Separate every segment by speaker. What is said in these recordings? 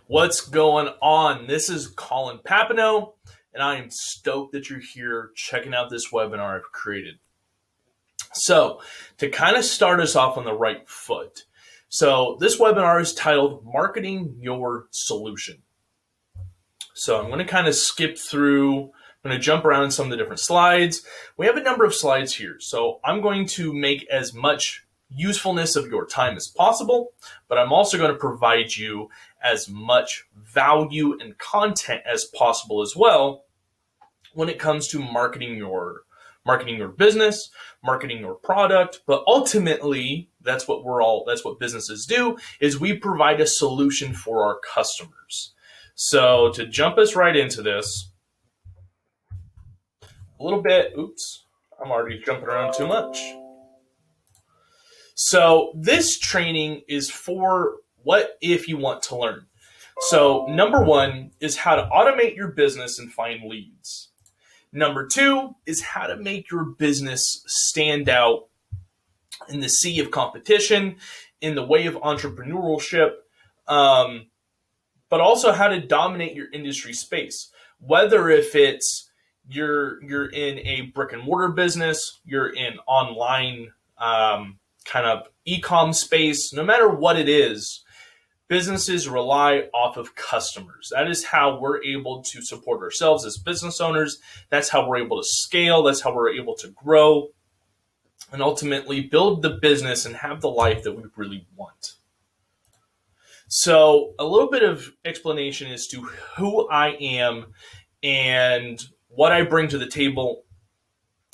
Speaker 1: What's going on? This is Colin Papineau, and I am stoked that you're here checking out this webinar I've created. So, to kind of start us off on the right foot, this webinar is titled Marketing Your Solution. So, I'm going to kind of skip through, I'm going to jump around in some of the different slides. We have a number of slides here, so I'm going to make as much usefulness of your time as possible, but I'm also going to provide you as much value and content as possible as well when it comes to marketing your business, marketing your product. But ultimately, that's what businesses do, is we provide a solution for our customers. So to jump us right into this a little bit, I'm already jumping around too much. So this training is for what if you want to learn. So number one is how to automate your business and find leads. Number two is how to make your business stand out in the sea of competition, in the way of entrepreneurship, but also how to dominate your industry space. Whether if it's you're in a brick and mortar business, you're in online kind of e-com space, no matter what it is, businesses rely off of customers. That is how we're able to support ourselves as business owners. That's how we're able to scale. That's how we're able to grow and ultimately build the business and have the life that we really want. So a little bit of explanation as to who I am and what I bring to the table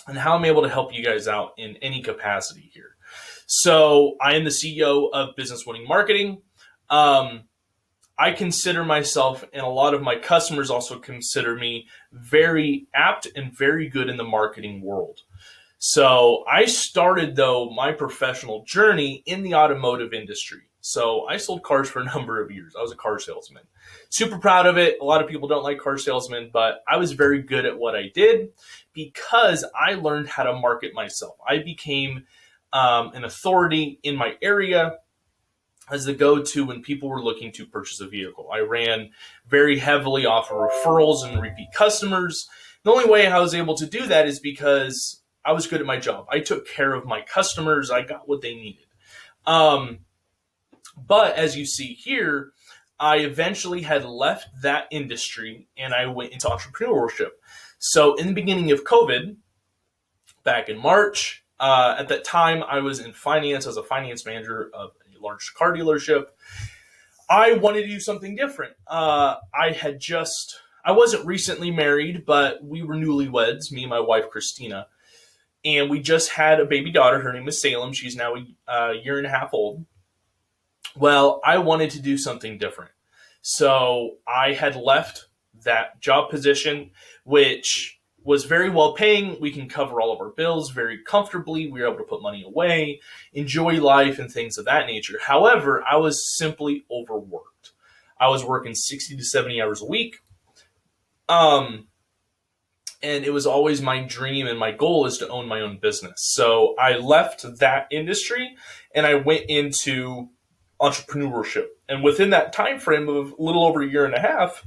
Speaker 1: and how I'm able to help you guys out in any capacity here. So I am the CEO of Business Winning Marketing. I consider myself, and a lot of my customers also consider me, very apt and very good in the marketing world. So I started, though, my professional journey in the automotive industry. So I sold cars for a number of years. I was a car salesman. Super proud of it. A lot of people don't like car salesmen, but I was very good at what I did because I learned how to market myself. I became an authority in my area as the go-to when people were looking to purchase a vehicle. I ran very heavily off of referrals and repeat customers. The only way I was able to do that is because I was good at my job. I took care of my customers. I got what they needed. But as you see here, I eventually had left that industry and I went into entrepreneurship. So in the beginning of COVID, back in March, at that time, I was in finance as a finance manager of a large car dealership. I wanted to do something different. I wasn't recently married, but we were newlyweds, me and my wife, Christina. And we just had a baby daughter. Her name is Salem. She's now a year and a half old. Well, I wanted to do something different. So I had left that job position, which was very well paying. We can cover all of our bills very comfortably. We were able to put money away, enjoy life, and things of that nature. However, I was simply overworked. I was working 60 to 70 hours a week. And it was always my dream and my goal is to own my own business. So I left that industry and I went into entrepreneurship. And within that time frame of a little over a year and a half,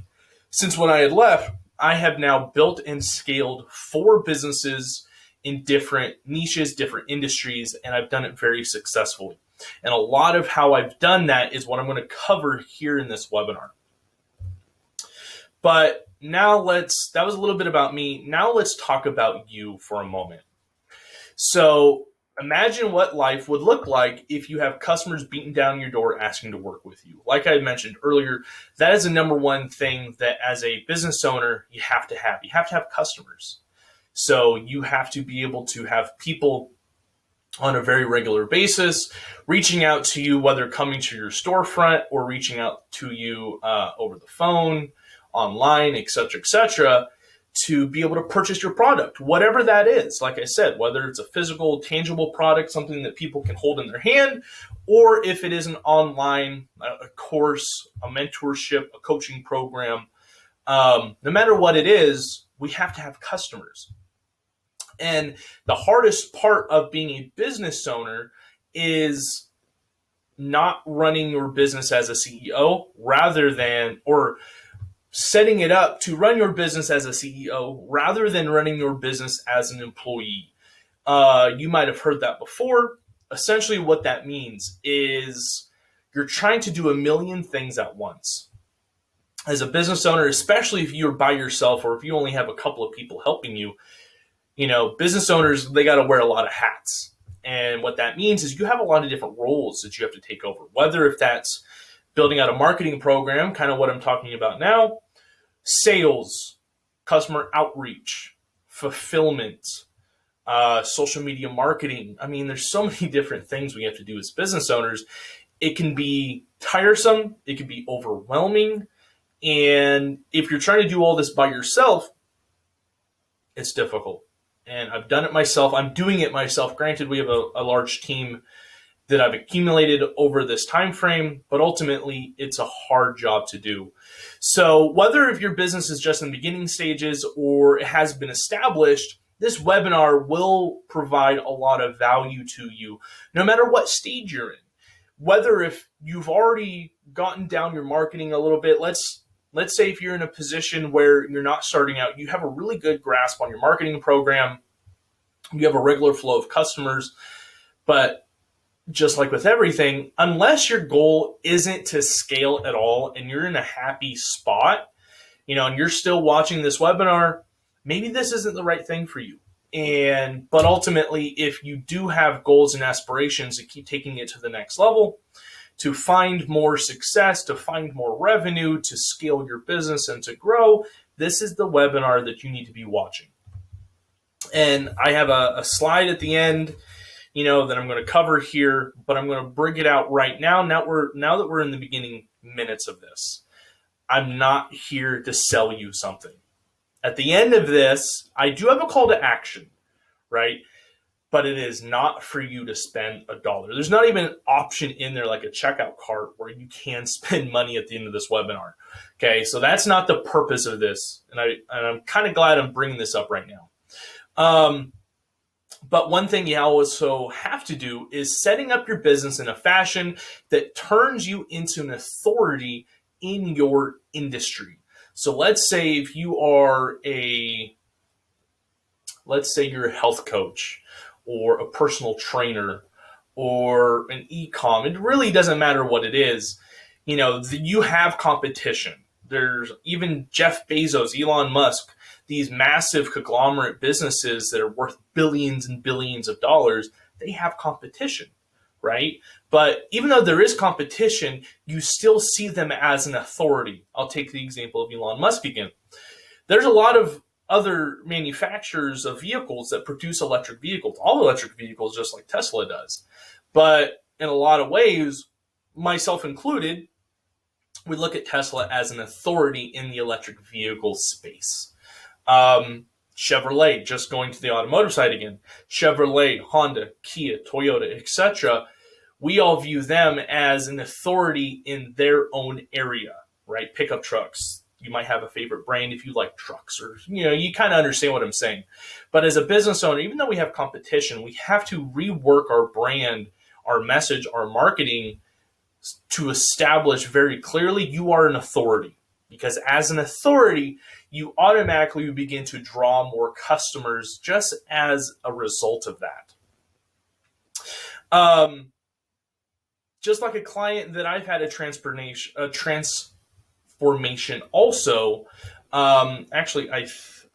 Speaker 1: since when I had left, I have now built and scaled 4 businesses in different niches, different industries, and I've done it very successfully. And a lot of how I've done that is what I'm going to cover here in this webinar. But now that was a little bit about me. Now let's talk about you for a moment. So imagine what life would look like if you have customers beating down your door asking to work with you. Like I mentioned earlier, that is the number one thing that as a business owner, you have to have. You have to have customers. So you have to be able to have people on a very regular basis reaching out to you, whether coming to your storefront or reaching out to you over the phone, online, et cetera, to be able to purchase your product, whatever that is. Like I said, whether it's a physical, tangible product, something that people can hold in their hand, or if it is an online, a course, a mentorship, a coaching program, no matter what it is, we have to have customers. And the hardest part of being a business owner is not running your business as a CEO rather than, or setting it up to run your business as a CEO rather than running your business as an employee. You might have heard that before. Essentially, what that means is you're trying to do a million things at once. As a business owner, especially if you're by yourself or if you only have a couple of people helping you, business owners, they got to wear a lot of hats. And what that means is you have a lot of different roles that you have to take over, whether if that's building out a marketing program, kind of what I'm talking about now, sales, customer outreach, fulfillment, social media marketing. I mean, there's so many different things we have to do as business owners. It can be tiresome. It can be overwhelming. And if you're trying to do all this by yourself, it's difficult. And I've done it myself. I'm doing it myself. Granted, we have a large team that I've accumulated over this time frame, but ultimately it's a hard job to do. So whether if your business is just in the beginning stages or it has been established, this webinar will provide a lot of value to you, no matter what stage you're in. Whether if you've already gotten down your marketing a little bit, let's say if you're in a position where you're not starting out, you have a really good grasp on your marketing program, you have a regular flow of customers, but just like with everything, unless your goal isn't to scale at all and you're in a happy spot, and you're still watching this webinar, maybe this isn't the right thing for you. But ultimately, if you do have goals and aspirations to keep taking it to the next level, to find more success, to find more revenue, to scale your business and to grow, this is the webinar that you need to be watching. And I have a slide at the end, that I'm going to cover here, but I'm going to bring it out right now. Now that we're in the beginning minutes of this, I'm not here to sell you something. At the end of this, I do have a call to action, right? But it is not for you to spend $1. There's not even an option in there like a checkout cart where you can spend money at the end of this webinar. Okay, so that's not the purpose of this, and I'm kind of glad I'm bringing this up right now. But one thing you also have to do is setting up your business in a fashion that turns you into an authority in your industry. So let's say if you are you're a health coach or a personal trainer or an e-com, it really doesn't matter what it is. You have competition. There's even Jeff Bezos, Elon Musk, these massive conglomerate businesses that are worth billions and billions of dollars, they have competition, right? But even though there is competition, you still see them as an authority. I'll take the example of Elon Musk again. There's a lot of other manufacturers of vehicles that produce electric vehicles, all electric vehicles, just like Tesla does. But in a lot of ways, myself included, we look at Tesla as an authority in the electric vehicle space. Chevrolet, just going to the automotive side again, Chevrolet, Honda, Kia, Toyota, etc., we all view them as an authority in their own area, right? Pickup trucks. You might have a favorite brand if you like trucks, or, you kind of understand what I'm saying. But as a business owner, even though we have competition, we have to rework our brand, our message, our marketing to establish very clearly you are an authority. Because as an authority, you automatically begin to draw more customers just as a result of that. Just like a client that I've had a transformation also. Actually,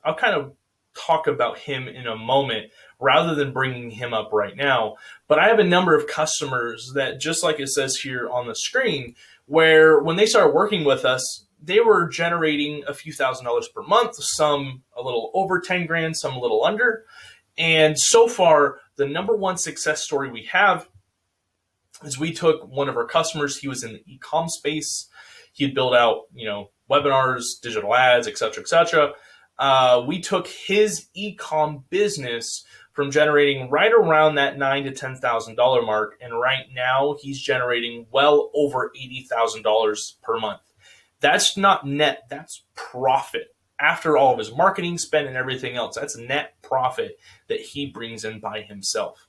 Speaker 1: I'll kind of talk about him in a moment rather than bringing him up right now. But I have a number of customers that, just like it says here on the screen, where when they started working with us, they were generating a few $1,000s per month, some a little over 10 grand, some a little under. And so far, the number one success story we have is we took one of our customers. He was in the e-com space. He'd build out, webinars, digital ads, et cetera, et cetera. We took his e-com business from generating right around that $9,000 to $10,000 mark, and right now he's generating well over $80,000 per month. That's not net, that's profit. After all of his marketing spend and everything else, that's net profit that he brings in by himself.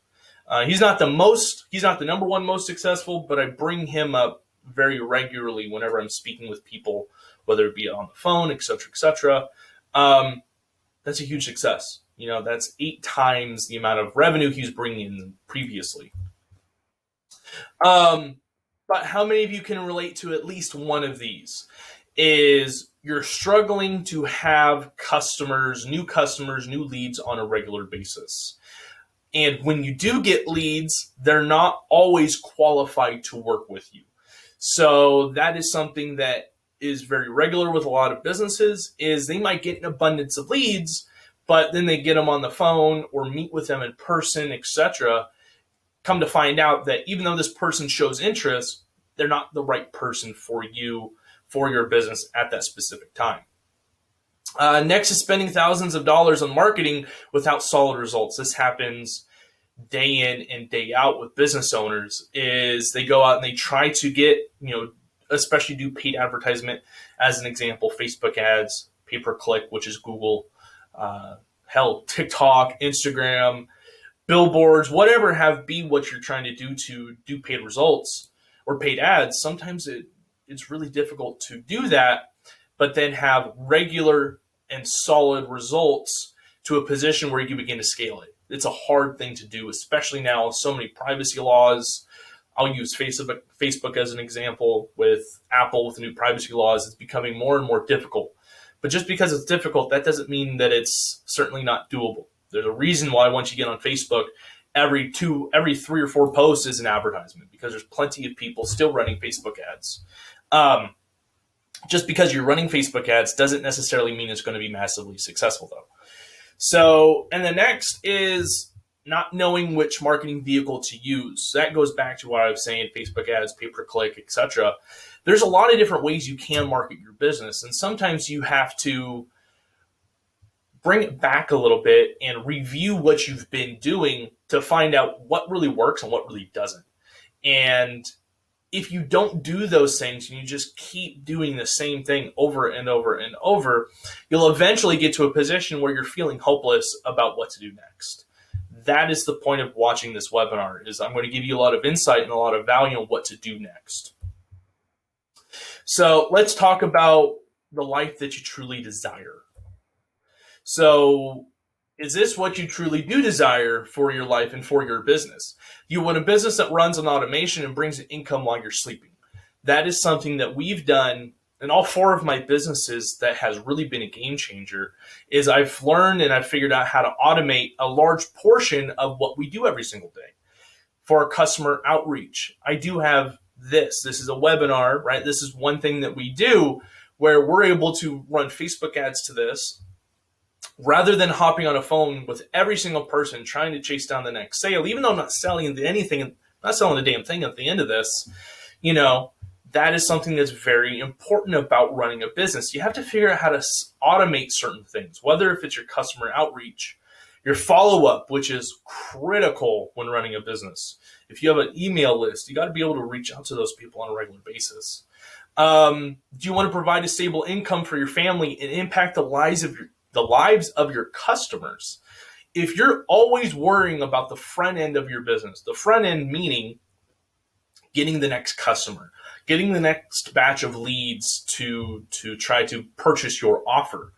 Speaker 1: He's not the number one most successful, but I bring him up very regularly whenever I'm speaking with people, whether it be on the phone, et cetera, et cetera. That's a huge success. That's 8 times the amount of revenue he was bringing in previously. But how many of you can relate to at least one of these? Is you're struggling to have new leads on a regular basis. And when you do get leads, they're not always qualified to work with you. So that is something that is very regular with a lot of businesses, is they might get an abundance of leads, but then they get them on the phone or meet with them in person, etc. Come to find out that even though this person shows interest, they're not the right person for you, for your business at that specific time. Next is spending thousands of dollars on marketing without solid results. This happens day in and day out with business owners. Is they go out and they try to get, especially do paid advertisement, as an example, Facebook ads, pay-per-click, which is Google, TikTok, Instagram, billboards, whatever be what you're trying to do paid results or paid ads. Sometimes it's really difficult to do that, but then have regular and solid results to a position where you can begin to scale it. It's a hard thing to do, especially now with so many privacy laws. I'll use Facebook as an example. With Apple, with the new privacy laws, it's becoming more and more difficult. But just because it's difficult, that doesn't mean that it's certainly not doable. There's a reason why once you get on Facebook, every 3 or 4 posts is an advertisement, because there's plenty of people still running Facebook ads. Just because you're running Facebook ads doesn't necessarily mean it's going to be massively successful, though. So, and the next is not knowing which marketing vehicle to use. That goes back to what I was saying, Facebook ads, pay-per-click, etc. There's a lot of different ways you can market your business, and sometimes you have to bring it back a little bit and review what you've been doing to find out what really works and what really doesn't. And if you don't do those things and you just keep doing the same thing over and over and over, you'll eventually get to a position where you're feeling hopeless about what to do next. That is the point of watching this webinar, is I'm going to give you a lot of insight and a lot of value on what to do next. So let's talk about the life that you truly desire. So is this what you truly do desire for your life and for your business? You want a business that runs on automation and brings in income while you're sleeping. That is something that we've done in all 4 of my businesses that has really been a game changer. Is I've learned and I've figured out how to automate a large portion of what we do every single day. For our customer outreach, I do have this. This is a webinar, right? This is one thing that we do where we're able to run Facebook ads to this, rather than hopping on a phone with every single person trying to chase down the next sale. Even though I'm not selling anything, not selling a damn thing at the end of this, that is something that's very important about running a business. You have to figure out how to automate certain things, whether if it's your customer outreach, your follow-up, which is critical when running a business. If you have an email list, you got to be able to reach out to those people on a regular basis. Do you want to provide a stable income for your family and impact the lives of your customers? If you're always worrying about the front end of your business, the front end meaning getting the next customer, getting the next batch of leads to try to purchase your offer.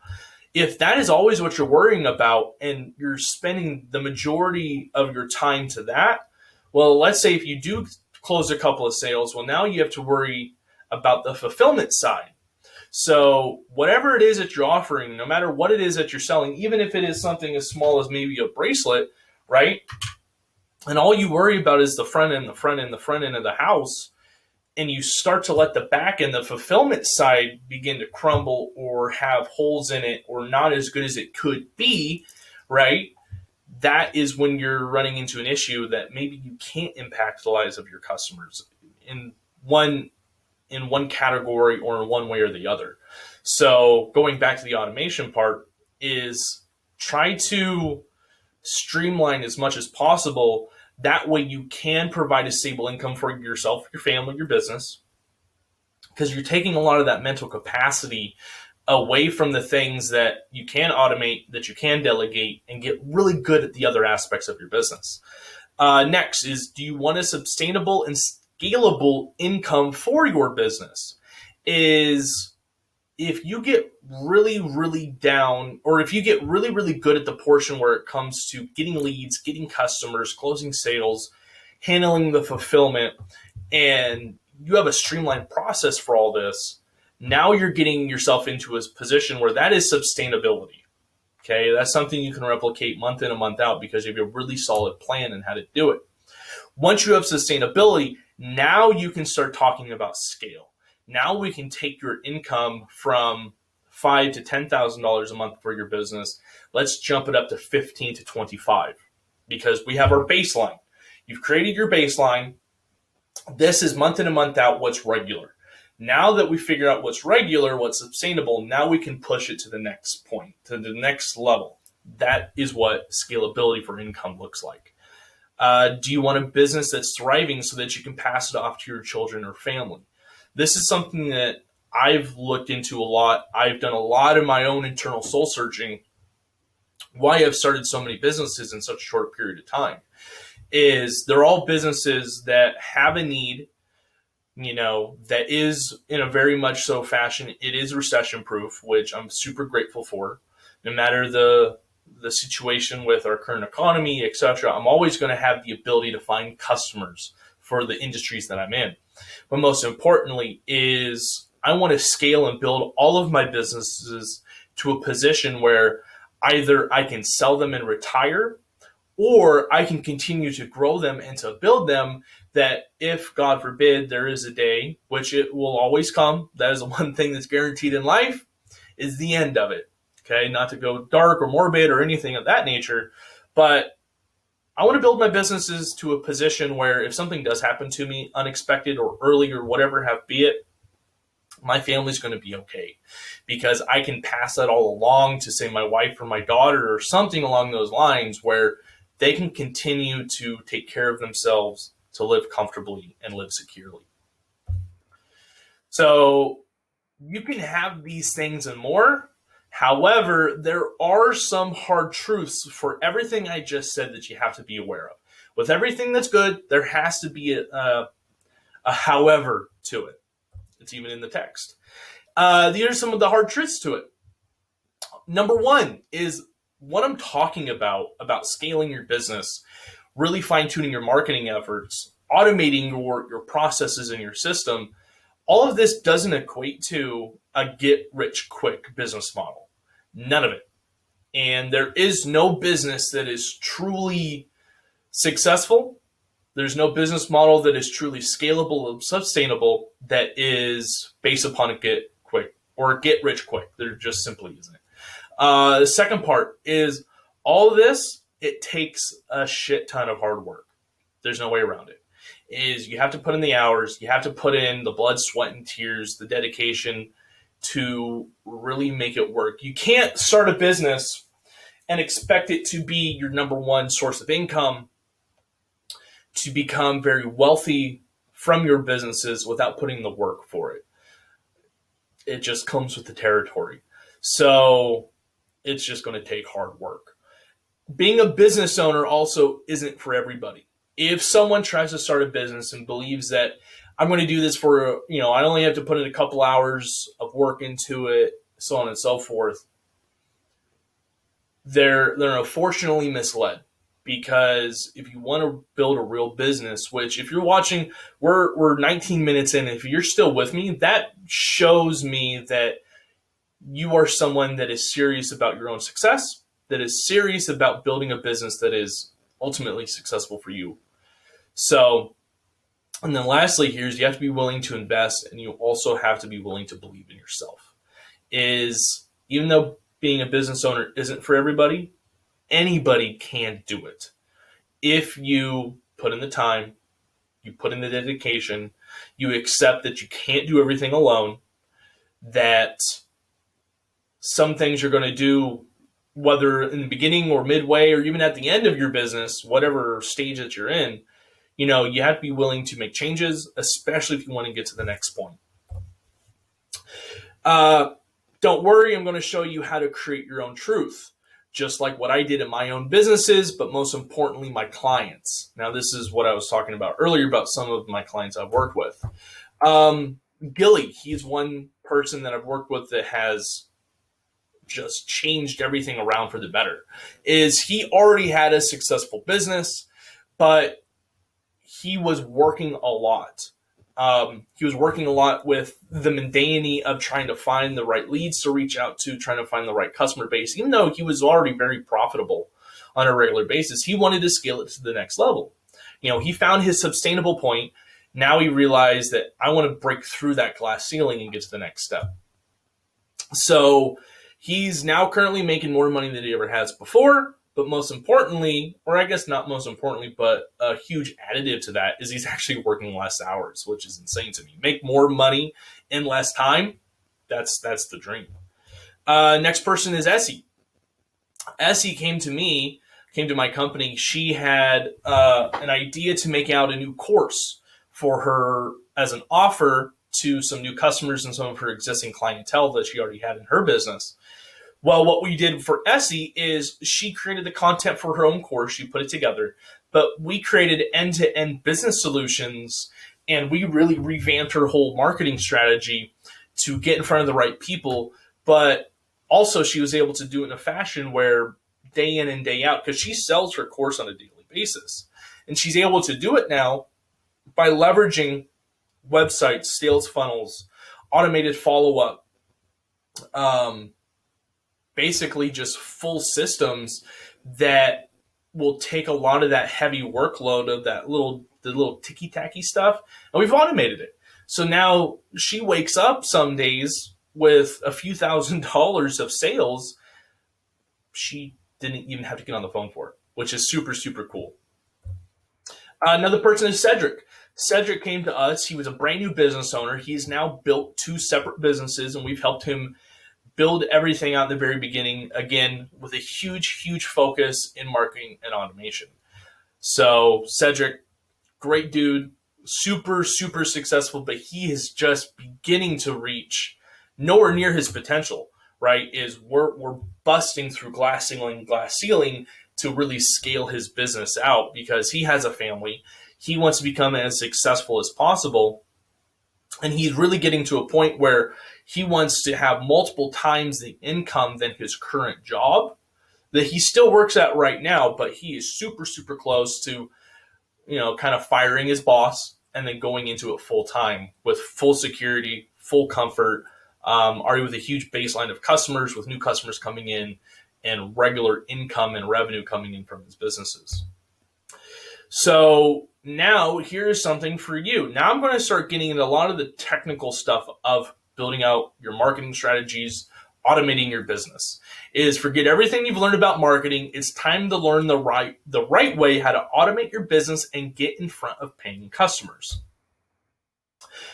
Speaker 1: If that is always what you're worrying about and you're spending the majority of your time to that, well, let's say if you do close a couple of sales, well, now you have to worry about the fulfillment side. So whatever it is that you're offering, no matter what it is that you're selling, even if it is something as small as maybe a bracelet, right? And all you worry about is the front end of the house, and you start to let the back end, the fulfillment side, begin to crumble or have holes in it or not as good as it could be, right? That is when you're running into an issue that maybe you can't impact the lives of your customers in one category or in one way or the other. So going back to the automation part, is try to streamline as much as possible. That way you can provide a stable income for yourself, your family, your business, because you're taking a lot of that mental capacity away from the things that you can automate, that you can delegate, and get really good at the other aspects of your business. Next is, do you want a sustainable and scalable income for your business? Is if you get really, really down, or if you get really, really good at the portion where it comes to getting leads, getting customers, closing sales, handling the fulfillment, and you have a streamlined process for all this, now you're getting yourself into a position where that is sustainability. Okay, that's something you can replicate month in and month out because you have a really solid plan and how to do it. Once you have sustainability, now you can start talking about scale. Now we can take your income from $5,000 to $10,000 a month for your business. Let's jump it up to 15 to 25 because we have our baseline. You've created your baseline. This is month in and month out what's regular. Now that we figure out what's regular, what's sustainable, now we can push it to the next point, to the next level. That is what scalability for income looks like. Do you want a business that's thriving so that you can pass it off to your children or family? This is something that I've looked into a lot. I've done a lot of my own internal soul searching. Why I've started so many businesses in such a short period of time is they're all businesses that have a need, that is in a very much so fashion. It is recession proof, which I'm super grateful for. No matter the situation with our current economy, etc., I'm always going to have the ability to find customers for the industries that I'm in. But most importantly is I want to scale and build all of my businesses to a position where either I can sell them and retire, or I can continue to grow them and to build them, that if, God forbid, there is a day, which it will always come, that is the one thing that's guaranteed in life, is the end of it. Okay, not to go dark or morbid or anything of that nature, but I want to build my businesses to a position where if something does happen to me, unexpected or early or whatever have be it, my family's going to be okay because I can pass that all along to, say, my wife or my daughter or something along those lines where they can continue to take care of themselves, to live comfortably and live securely. So you can have these things and more. However, there are some hard truths for everything I just said that you have to be aware of. With everything that's good, there has to be a however to it. It's even in the text. These are some of the hard truths to it. Number one is what I'm talking about scaling your business, really fine-tuning your marketing efforts, automating your processes in your system. All of this doesn't equate to a get-rich-quick business model. None of it. And there is no business that is truly successful. There's no business model that is truly scalable and sustainable that is based upon a get-quick or get-rich-quick. There just simply isn't. The second part is all of this, it takes a shit ton of hard work. There's no way around it. Is you have to put in the hours, you have to put in the blood, sweat, and tears, the dedication to really make it work. You can't start a business and expect it to be your number one source of income, to become very wealthy from your businesses without putting the work for it. It just comes with the territory. So it's just going to take hard work. Being a business owner also isn't for everybody. If someone tries to start a business and believes that I'm going to do this for, I only have to put in a couple hours of work into it, so on and so forth, they're unfortunately misled. Because if you want to build a real business, which if you're watching, we're 19 minutes in, if you're still with me, that shows me that you are someone that is serious about your own success, that is serious about building a business that is ultimately successful for you. So, and then lastly here is you have to be willing to invest, and you also have to be willing to believe in yourself. Even though being a business owner isn't for everybody, anybody can do it. If you put in the time, you put in the dedication, you accept that you can't do everything alone, that some things you're going to do, whether in the beginning or midway or even at the end of your business, whatever stage that you're in, you have to be willing to make changes, especially if you want to get to the next point. Don't worry, I'm going to show you how to create your own truth. just like what I did in my own businesses, but most importantly, my clients. Now, this is what I was talking about earlier about some of my clients I've worked with. Gilly, he's one person that I've worked with that has just changed everything around for the better. Is he already had a successful business, but he was working a lot. He was working a lot with the mundanity of trying to find the right leads to reach out to, trying to find the right customer base. Even though he was already very profitable on a regular basis, he wanted to scale it to the next level. He found his sustainable point. Now he realized that I want to break through that glass ceiling and get to the next step. So he's now currently making more money than he ever has before. But most importantly, or I guess not most importantly, but a huge additive to that is he's actually working less hours, which is insane to me. Make more money in less time. That's the dream. Next person is Essie. Essie came to my company. She had an idea to make out a new course for her as an offer to some new customers and some of her existing clientele that she already had in her business. Well, what we did for Essie is she created the content for her own course. She put it together, but we created end-to-end business solutions, and we really revamped her whole marketing strategy to get in front of the right people. But also she was able to do it in a fashion where day in and day out, because she sells her course on a daily basis. And she's able to do it now by leveraging websites, sales funnels, automated follow-up, basically just full systems that will take a lot of that heavy workload of the little ticky-tacky stuff, and we've automated it. So now she wakes up some days with a few $1,000s of sales she didn't even have to get on the phone for it, which is super, super cool. Another person is Cedric. Cedric came to us. He was a brand new business owner. He's now built 2 separate businesses, and we've helped him build everything out in the very beginning, again, with a huge, huge focus in marketing and automation. So Cedric, great dude, super, super successful, but he is just beginning to reach nowhere near his potential, right? We're busting through glass ceiling to really scale his business out because he has a family. He wants to become as successful as possible. And he's really getting to a point where he wants to have multiple times the income than his current job that he still works at right now, but he is super, super close to, kind of firing his boss and then going into it full time with full security, full comfort, already with a huge baseline of customers, with new customers coming in and regular income and revenue coming in from his businesses. So now here's something for you. Now I'm going to start getting into a lot of the technical stuff of building out your marketing strategies, automating your business. Forget everything you've learned about marketing. It's time to learn the right way how to automate your business and get in front of paying customers.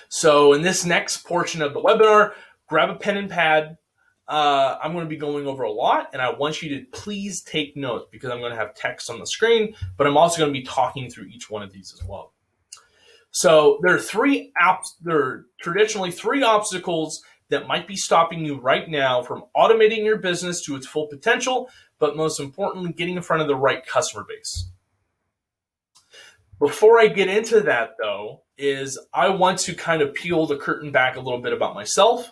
Speaker 1: So in this next portion of the webinar, grab a pen and pad. I'm going to be going over a lot, and I want you to please take notes because I'm going to have text on the screen, but I'm also going to be talking through each one of these as well. So there are traditionally 3 obstacles that might be stopping you right now from automating your business to its full potential, but most importantly, getting in front of the right customer base. Before I get into that, though, I want to kind of peel the curtain back a little bit about myself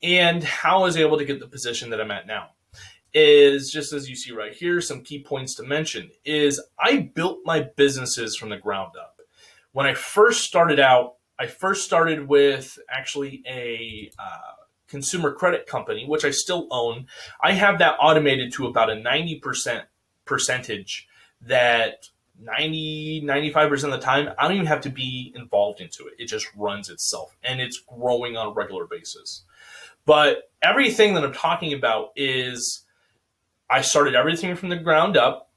Speaker 1: and how I was able to get the position that I'm at now. Just as you see right here, some key points to mention I built my businesses from the ground up. When I first started out, I started with actually a consumer credit company, which I still own. I have that automated to about a 90% percentage that 95% of the time, I don't even have to be involved into it. It just runs itself, and it's growing on a regular basis. But everything that I'm talking about I started everything from the ground up,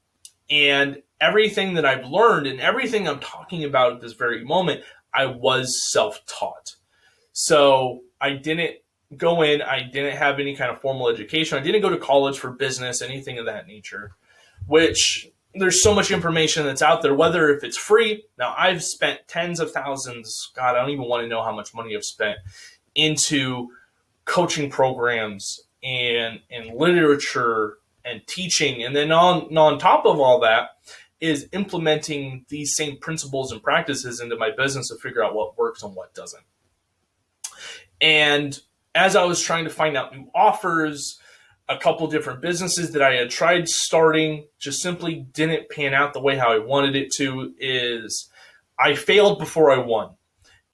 Speaker 1: and everything that I've learned and everything I'm talking about at this very moment, I was self-taught. So I didn't go in, I didn't have any kind of formal education. I didn't go to college for business, anything of that nature, which there's so much information that's out there, whether if it's free. Now I've spent tens of thousands, God, I don't even want to know how much money I've spent into coaching programs and literature and teaching. And then on top of all that is implementing these same principles and practices into my business to figure out what works and what doesn't. And as I was trying to find out new offers, a couple different businesses that I had tried starting just simply didn't pan out the way how I wanted it to. Is I failed before I won.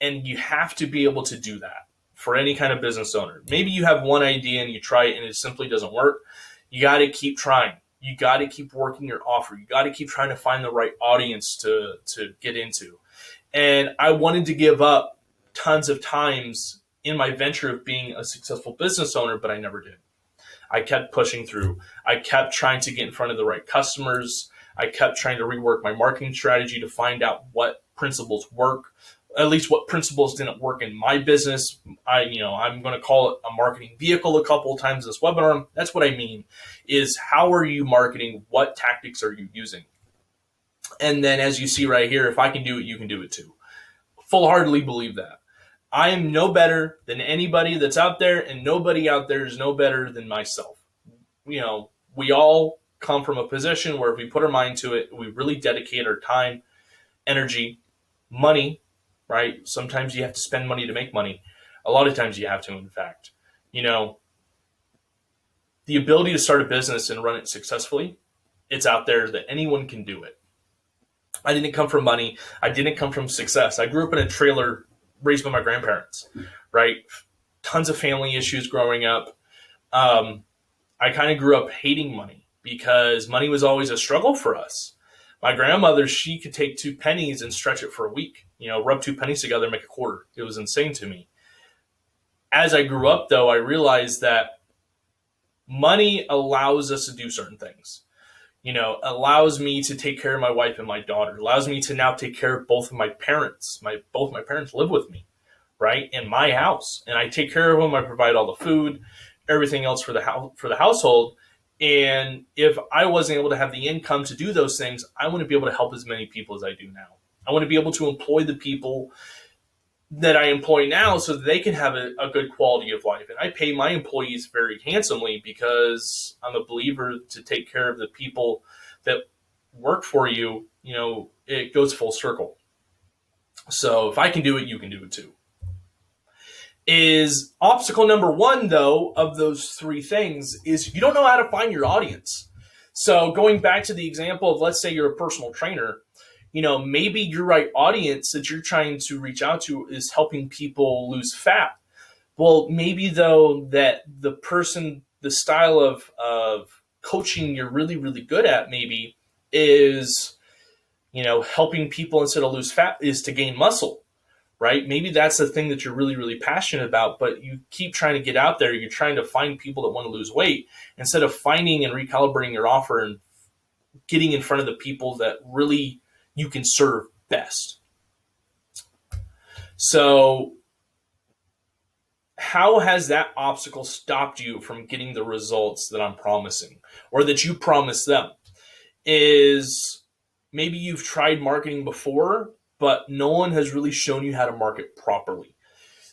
Speaker 1: And you have to be able to do that for any kind of business owner. Maybe you have one idea and you try it and it simply doesn't work. You got to keep trying. You got to keep working your offer. You got to keep trying to find the right audience to get into. And I wanted to give up tons of times in my venture of being a successful business owner, but I never did. I kept pushing through. I kept trying to get in front of the right customers. I kept trying to rework my marketing strategy to find out what principles work, at least what principles didn't work in my business. I'm going to call it a marketing vehicle a couple of times this webinar. That's what I mean is how are you marketing? What tactics are you using? And then as you see right here, if I can do it, you can do it too. Full-heartedly believe that. I am no better than anybody that's out there, and nobody out there is no better than myself. We all come from a position where if we put our mind to it, we really dedicate our time, energy, money, right? Sometimes you have to spend money to make money. A lot of times you have to, in fact. The ability to start a business and run it successfully, it's out there that anyone can do it. I didn't come from money. I didn't come from success. I grew up in a trailer raised by my grandparents, right? Tons of family issues growing up. I kind of grew up hating money because money was always a struggle for us. My grandmother, she could take 2 pennies and stretch it for a week, rub 2 pennies together and make a quarter. It was insane to me. As I grew up, though, I realized that money allows us to do certain things. Allows me to take care of my wife and my daughter, allows me to now take care of both of my parents. Both my parents live with me, right, in my house, and I take care of them. I provide all the food, everything else for the household. And if I wasn't able to have the income to do those things, I want to be able to help as many people as I do now. I want to be able to employ the people that I employ now so that they can have a good quality of life. And I pay my employees very handsomely because I'm a believer to take care of the people that work for you. It goes full circle. So if I can do it, you can do it too. Is obstacle number 1, though, of those 3 things is you don't know how to find your audience. So going back to the example of, let's say you're a personal trainer, maybe your right audience that you're trying to reach out to is helping people lose fat. Well, maybe though that the style of coaching you're really, really good at maybe is, helping people instead of lose fat is to gain muscle, right? Maybe that's the thing that you're really, really passionate about, but you keep trying to get out there. You're trying to find people that want to lose weight instead of finding and recalibrating your offer and getting in front of the people that really you can serve best. So how has that obstacle stopped you from getting the results that I'm promising or that you promised them? Is maybe you've tried marketing before, but no one has really shown you how to market properly.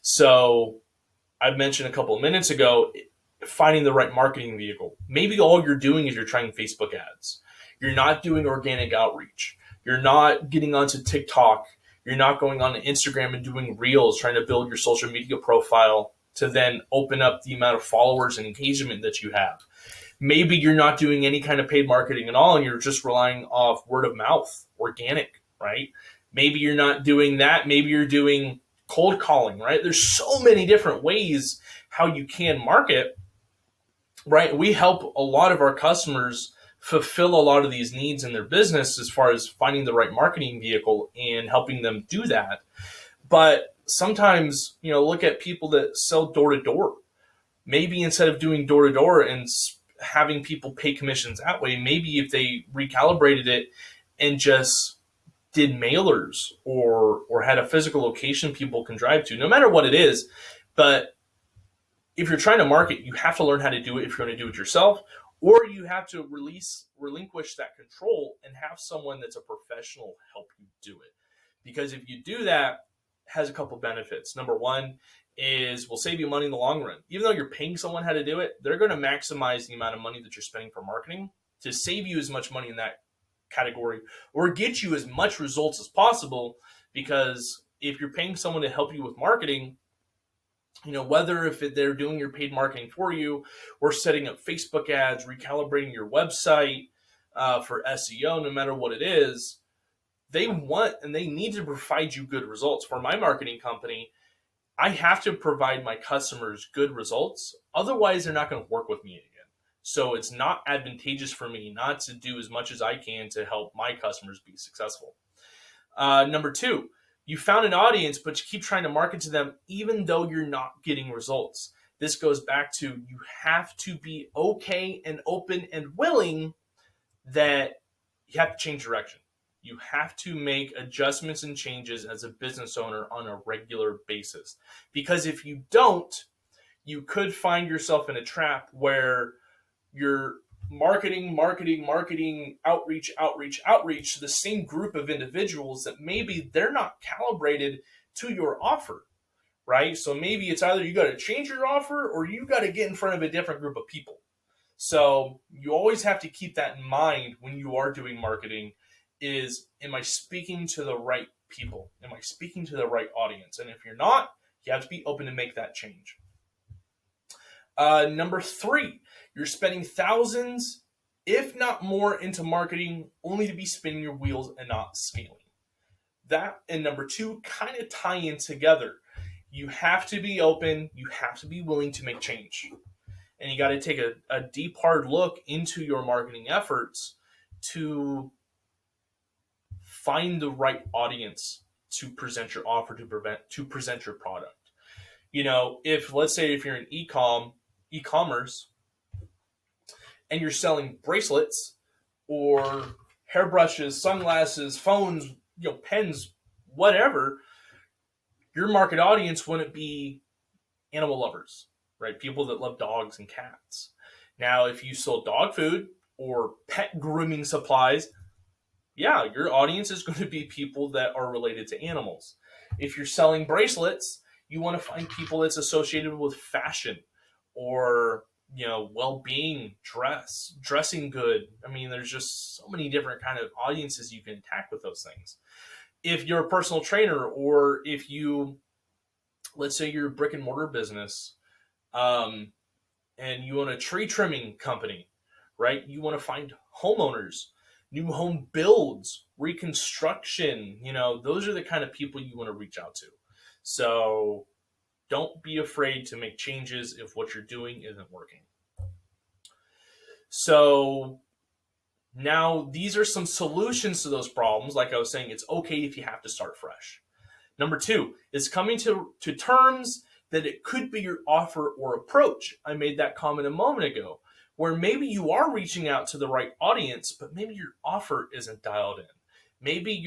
Speaker 1: So I mentioned a couple of minutes ago, finding the right marketing vehicle. Maybe all you're doing is you're trying Facebook ads. You're not doing organic outreach. You're not getting onto TikTok. You're not going on to Instagram and doing reels, trying to build your social media profile to then open up the amount of followers and engagement that you have. Maybe you're not doing any kind of paid marketing at all and you're just relying off word of mouth, organic, right? Maybe you're not doing that. Maybe you're doing cold calling, right? There's so many different ways how you can market, right? We help a lot of our customers fulfill a lot of these needs in their business as far as finding the right marketing vehicle and helping them do that. But sometimes, look at people that sell door to door. Maybe instead of doing door to door and having people pay commissions that way, maybe if they recalibrated it and just did mailers or had a physical location people can drive to, no matter what it is. But if you're trying to market, you have to learn how to do it if you're going to do it yourself, or you have to relinquish that control and have someone that's a professional help you do it. Because if you do that, has a couple benefits. Number one is will save you money in the long run. Even though you're paying someone how to do it, they're going to maximize the amount of money that you're spending for marketing to save you as much money in that category or get you as much results as possible. Because if you're paying someone to help you with marketing, whether if they're doing your paid marketing for you or setting up Facebook ads, recalibrating your website for SEO, no matter what it is, they want and they need to provide you good results. For my marketing company, I have to provide my customers good results. Otherwise, they're not going to work with me again. So it's not advantageous for me not to do as much as I can to help my customers be successful. Number two, you found an audience, but you keep trying to market to them even though you're not getting results. This goes back to you have to be okay and open and willing that you have to change direction. You have to make adjustments and changes as a business owner on a regular basis. Because if you don't, you could find yourself in a trap where you're marketing, outreach to the same group of individuals that maybe they're not calibrated to your offer, right? So maybe it's either you got to change your offer or you got to get in front of a different group of people. So you always have to keep that in mind when you are doing marketing is, am I speaking to the right people? Am I speaking to the right audience? And if you're not, you have to be open to make that change. Number three, you're spending thousands, if not more, into marketing only to be spinning your wheels and not scaling. That and number two kind of tie in together. You have to be open. You have to be willing to make change. And you got to take a deep, hard look into your marketing efforts to find the right audience to present your offer, to present your product. If let's say if you're in e-commerce and you're selling bracelets or hairbrushes, sunglasses, phones, pens, whatever, your market audience wouldn't be animal lovers, right? People that love dogs and cats. Now, if you sell dog food or pet grooming supplies, yeah, your audience is going to be people that are related to animals. If you're selling bracelets, you want to find people that's associated with fashion or, well-being, dressing good. I mean, there's just so many different kind of audiences you can attack with those things. If you're a personal trainer or if let's say you're a brick and mortar business, and you own a tree trimming company, right? You want to find homeowners, new home builds, reconstruction, those are the kind of people you want to reach out to. So don't be afraid to make changes if what you're doing isn't working. So now these are some solutions to those problems. Like I was saying, it's okay if you have to start fresh. Number two is coming to terms that it could be your offer or approach. I made that comment a moment ago, where maybe you are reaching out to the right audience, but maybe your offer isn't dialed in. Maybe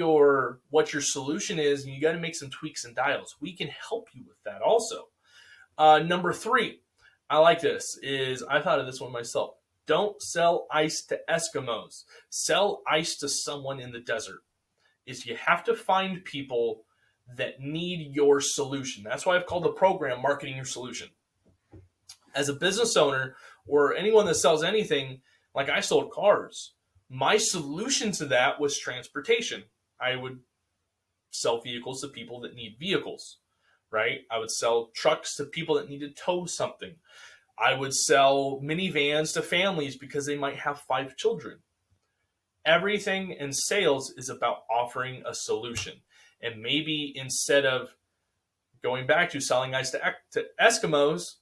Speaker 1: what your solution is, and you got to make some tweaks and dials. We can help you with that also. Number three, I like this, I thought of this one myself. Don't sell ice to Eskimos. Sell ice to someone in the desert. You have to find people that need your solution. That's why I've called the program Marketing Your Solution. As a business owner or anyone that sells anything, like I sold cars, my solution to that was transportation. I would sell vehicles to people that need vehicles, right? I would sell trucks to people that need to tow something. I would sell minivans to families because they might have 5 children. Everything in sales is about offering a solution. And maybe instead of going back to selling ice to Eskimos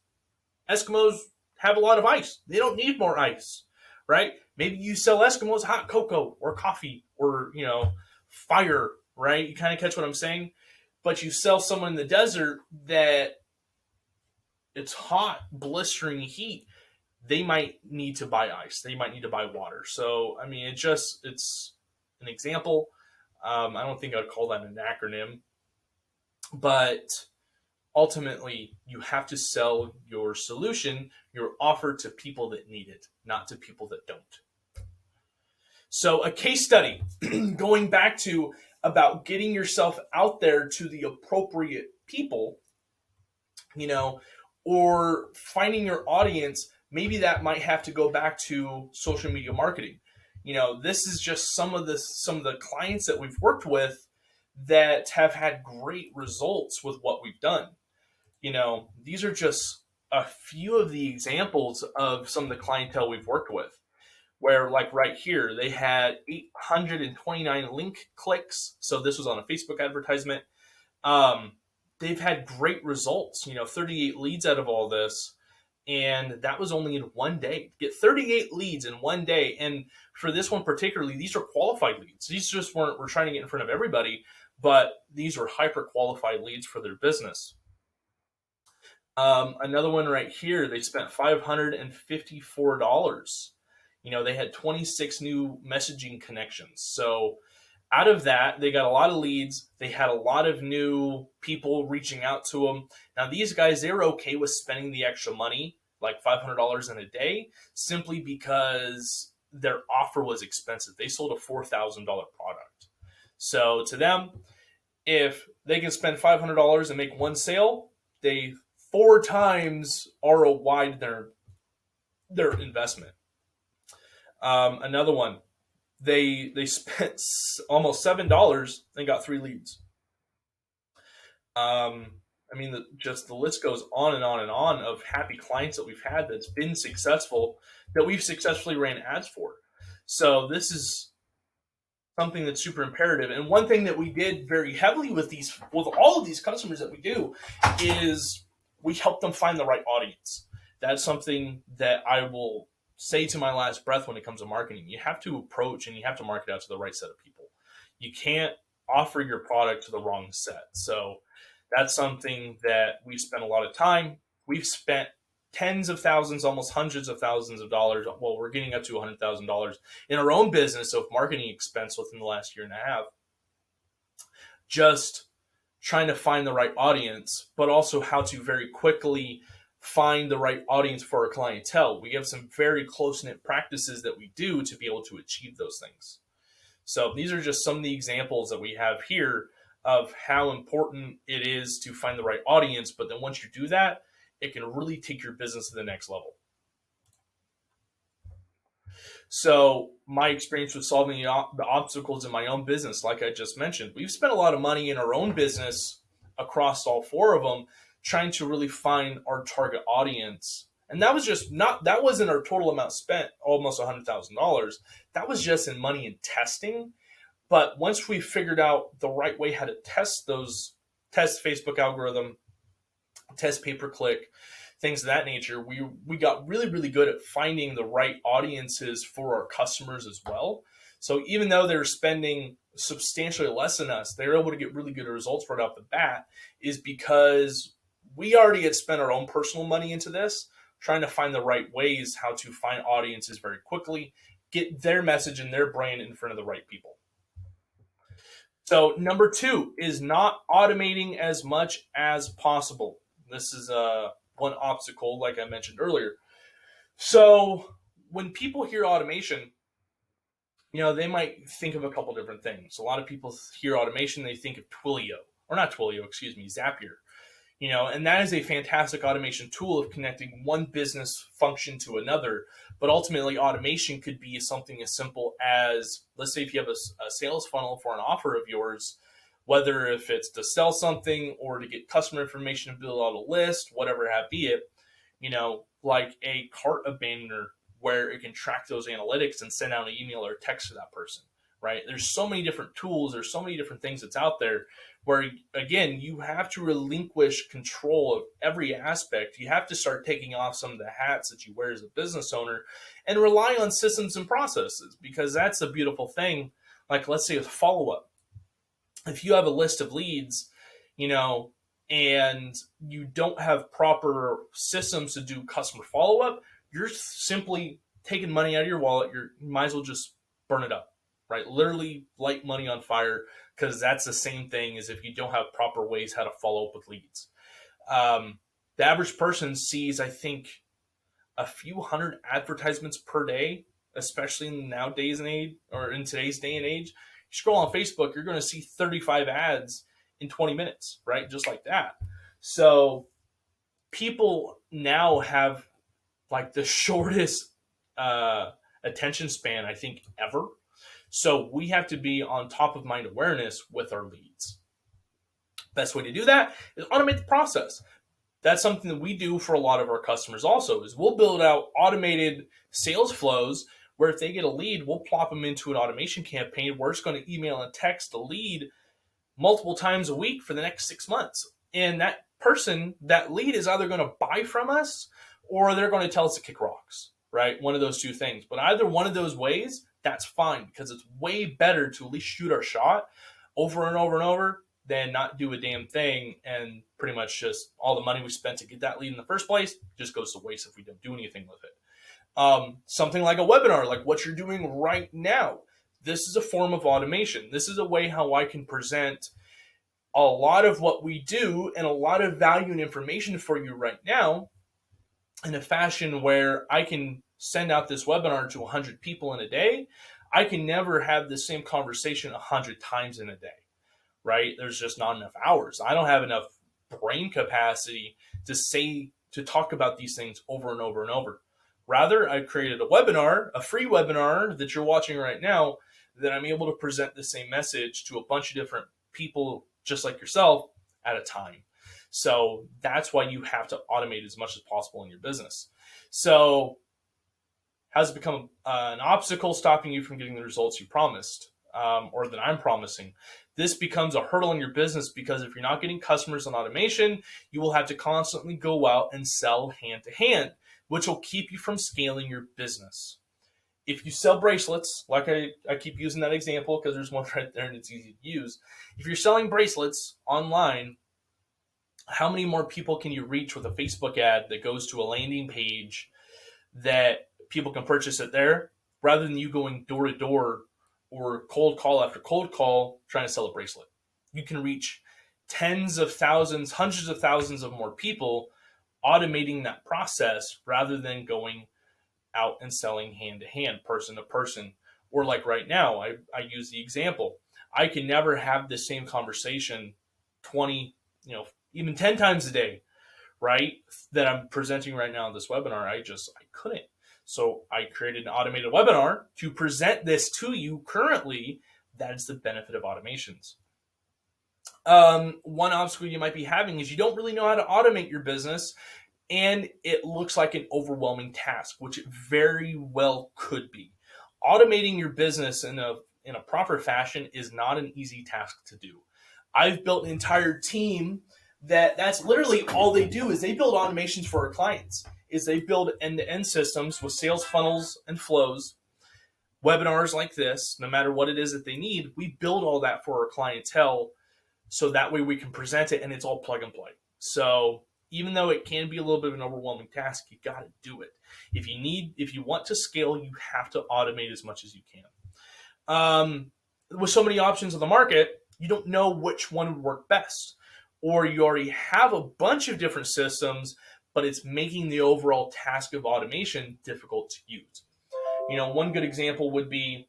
Speaker 1: have a lot of ice. They don't need more ice, right? Maybe you sell Eskimos hot cocoa or coffee or, fire, right? You kind of catch what I'm saying? But you sell someone in the desert that it's hot, blistering heat. They might need to buy ice. They might need to buy water. So, I mean, it's an example. I don't think I'd call that an acronym, but ultimately you have to sell your solution, your offer to people that need it, not to people that don't. So a case study, going back to about getting yourself out there to the appropriate people, you know, or finding your audience. Maybe that might have to go back to social media marketing. This is just some of the clients that we've worked with that have had great results with what we've done. These are just a few of the examples of some of the clientele we've worked with, where, like, right here, they had 829 link clicks. So this was on a Facebook advertisement. Um, they've had great results, 38 leads out of all this. And that was only in one day. Get 38 leads in one day. And for this one particularly, these are qualified leads. These just we're trying to get in front of everybody, but these are hyper qualified leads for their business. Another one right here, they spent $554. They had 26 new messaging connections. So out of that, they got a lot of leads. They had a lot of new people reaching out to them. Now, these guys, they're okay with spending the extra money, like $500 in a day, simply because their offer was expensive. They sold a $4,000 product. So to them, if they can spend $500 and make one sale, they 4 times ROI their investment. Another one, they spent almost $7 and got 3 leads. The list goes on and on and on of happy clients that we've had that's been successful, that we've successfully ran ads for. So this is something that's super imperative. And one thing that we did very heavily with all of these customers that we do is we help them find the right audience. That's something that I will say to my last breath when it comes to marketing. You have to approach and you have to market out to the right set of people. You can't offer your product to the wrong set. So that's something that we spent a lot of time. We've spent tens of thousands, almost hundreds of thousands of dollars. Well, we're getting up to $100,000 in our own business of marketing expense within the last year and a half. Just trying to find the right audience, but also how to very quickly find the right audience for our clientele. We have some very close-knit practices that we do to be able to achieve those things. So these are just some of the examples that we have here of how important it is to find the right audience. But then once you do that, it can really take your business to the next level. So my experience with solving the obstacles in my own business, like I just mentioned, we've spent a lot of money in our own business across all 4 of them, trying to really find our target audience. And that wasn't our total amount spent, almost $100,000. That was just in money and testing. But once we figured out the right way how to test Facebook algorithm, test pay-per-click, things of that nature, we got really, really good at finding the right audiences for our customers as well. So even though they're spending substantially less than us, they're able to get really good results right off the bat, is because we already had spent our own personal money into this, trying to find the right ways how to find audiences very quickly, get their message and their brand in front of the right people. So number 2 is not automating as much as possible. This is one obstacle, like I mentioned earlier. So when people hear automation, they might think of a couple different things. A lot of people hear automation, they think of Zapier. And that is a fantastic automation tool of connecting one business function to another. But ultimately, automation could be something as simple as, let's say if you have a sales funnel for an offer of yours, whether if it's to sell something or to get customer information and build out a list, whatever have be it, like a cart abandoner where it can track those analytics and send out an email or text to that person, right? There's so many different tools. There's so many different things that's out there where, again, you have to relinquish control of every aspect. You have to start taking off some of the hats that you wear as a business owner and rely on systems and processes, because that's a beautiful thing. Like, let's say with follow-up. If you have a list of leads, and you don't have proper systems to do customer follow-up, you're simply taking money out of your wallet. You might as well just burn it up, right? Literally light money on fire, because that's the same thing as if you don't have proper ways how to follow up with leads. The average person sees, I think, a few hundred advertisements per day, especially in today's day and age. scroll on Facebook, you're going to see 35 ads in 20 minutes, right? Just like that. So people now have like the shortest attention span, I think, ever. So we have to be on top of mind awareness with our leads. Best way to do that is automate the process. That's something that we do for a lot of our customers also, is we'll build out automated sales flows where if they get a lead, we'll plop them into an automation campaign where it's going to email and text the lead multiple times a week for the next 6 months. And that person, that lead, is either going to buy from us or they're going to tell us to kick rocks, right? One of those two things. But either one of those ways, that's fine, because it's way better to at least shoot our shot over and over and over than not do a damn thing, and pretty much just all the money we spent to get that lead in the first place just goes to waste if we don't do anything with it. Something like a webinar, like what you're doing right now. This is a form of automation. This is a way how I can present a lot of what we do and a lot of value and information for you right now in a fashion where I can send out this webinar to 100 people in a day. I can never have the same conversation 100 times in a day, right? There's just not enough hours. I don't have enough brain capacity to talk about these things over and over and over. Rather, I created a webinar, a free webinar that you're watching right now, that I'm able to present the same message to a bunch of different people just like yourself at a time. So that's why you have to automate as much as possible in your business. So has it become an obstacle stopping you from getting the results you promised, or that I'm promising? This becomes a hurdle in your business because if you're not getting customers on automation, you will have to constantly go out and sell hand to hand, which will keep you from scaling your business. If you sell bracelets, like I keep using that example because there's one right there and it's easy to use. If you're selling bracelets online, how many more people can you reach with a Facebook ad that goes to a landing page that people can purchase it there, rather than you going door to door or cold call after cold call trying to sell a bracelet? You can reach tens of thousands, hundreds of thousands of more people automating that process rather than going out and selling hand to hand, person to person. Or like right now, I use the example. I can never have the same conversation 20, even 10 times a day, right? That I'm presenting right now in this webinar. I couldn't. So I created an automated webinar to present this to you currently. That is the benefit of automations. One obstacle you might be having is you don't really know how to automate your business, and it looks like an overwhelming task, which it very well could be. Automating your business in a proper fashion is not an easy task to do. I've built an entire team that's literally all they do is they build automations for our clients. Is they build end-to-end systems with sales funnels and flows, webinars like this, no matter what it is that they need. We build all that for our clientele, so that way we can present it and it's all plug and play. So even though it can be a little bit of an overwhelming task, you got to do it. If you want to scale, you have to automate as much as you can. With so many options on the market, you don't know which one would work best, or you already have a bunch of different systems, but it's making the overall task of automation difficult to use. One good example would be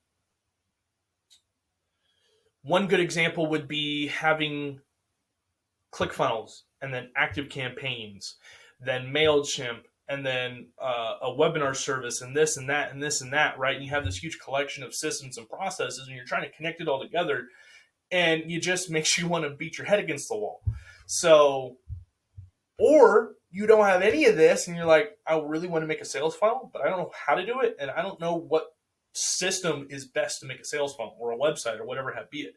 Speaker 1: having ClickFunnels, and then Active Campaigns, then MailChimp, and then a webinar service, and this and that and this and that, right? And you have this huge collection of systems and processes, and you're trying to connect it all together, and it just makes you want to beat your head against the wall. So, or you don't have any of this, and you're like, I really want to make a sales funnel, but I don't know how to do it, and I don't know what system is best to make a sales funnel or a website or whatever be it.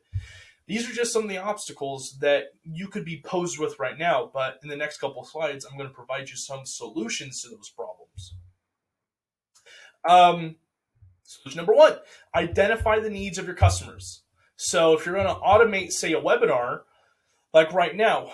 Speaker 1: These are just some of the obstacles that you could be posed with right now, but in the next couple of slides, I'm going to provide you some solutions to those problems. Solution number one, identify the needs of your customers. So if you're going to automate, say, a webinar, like right now,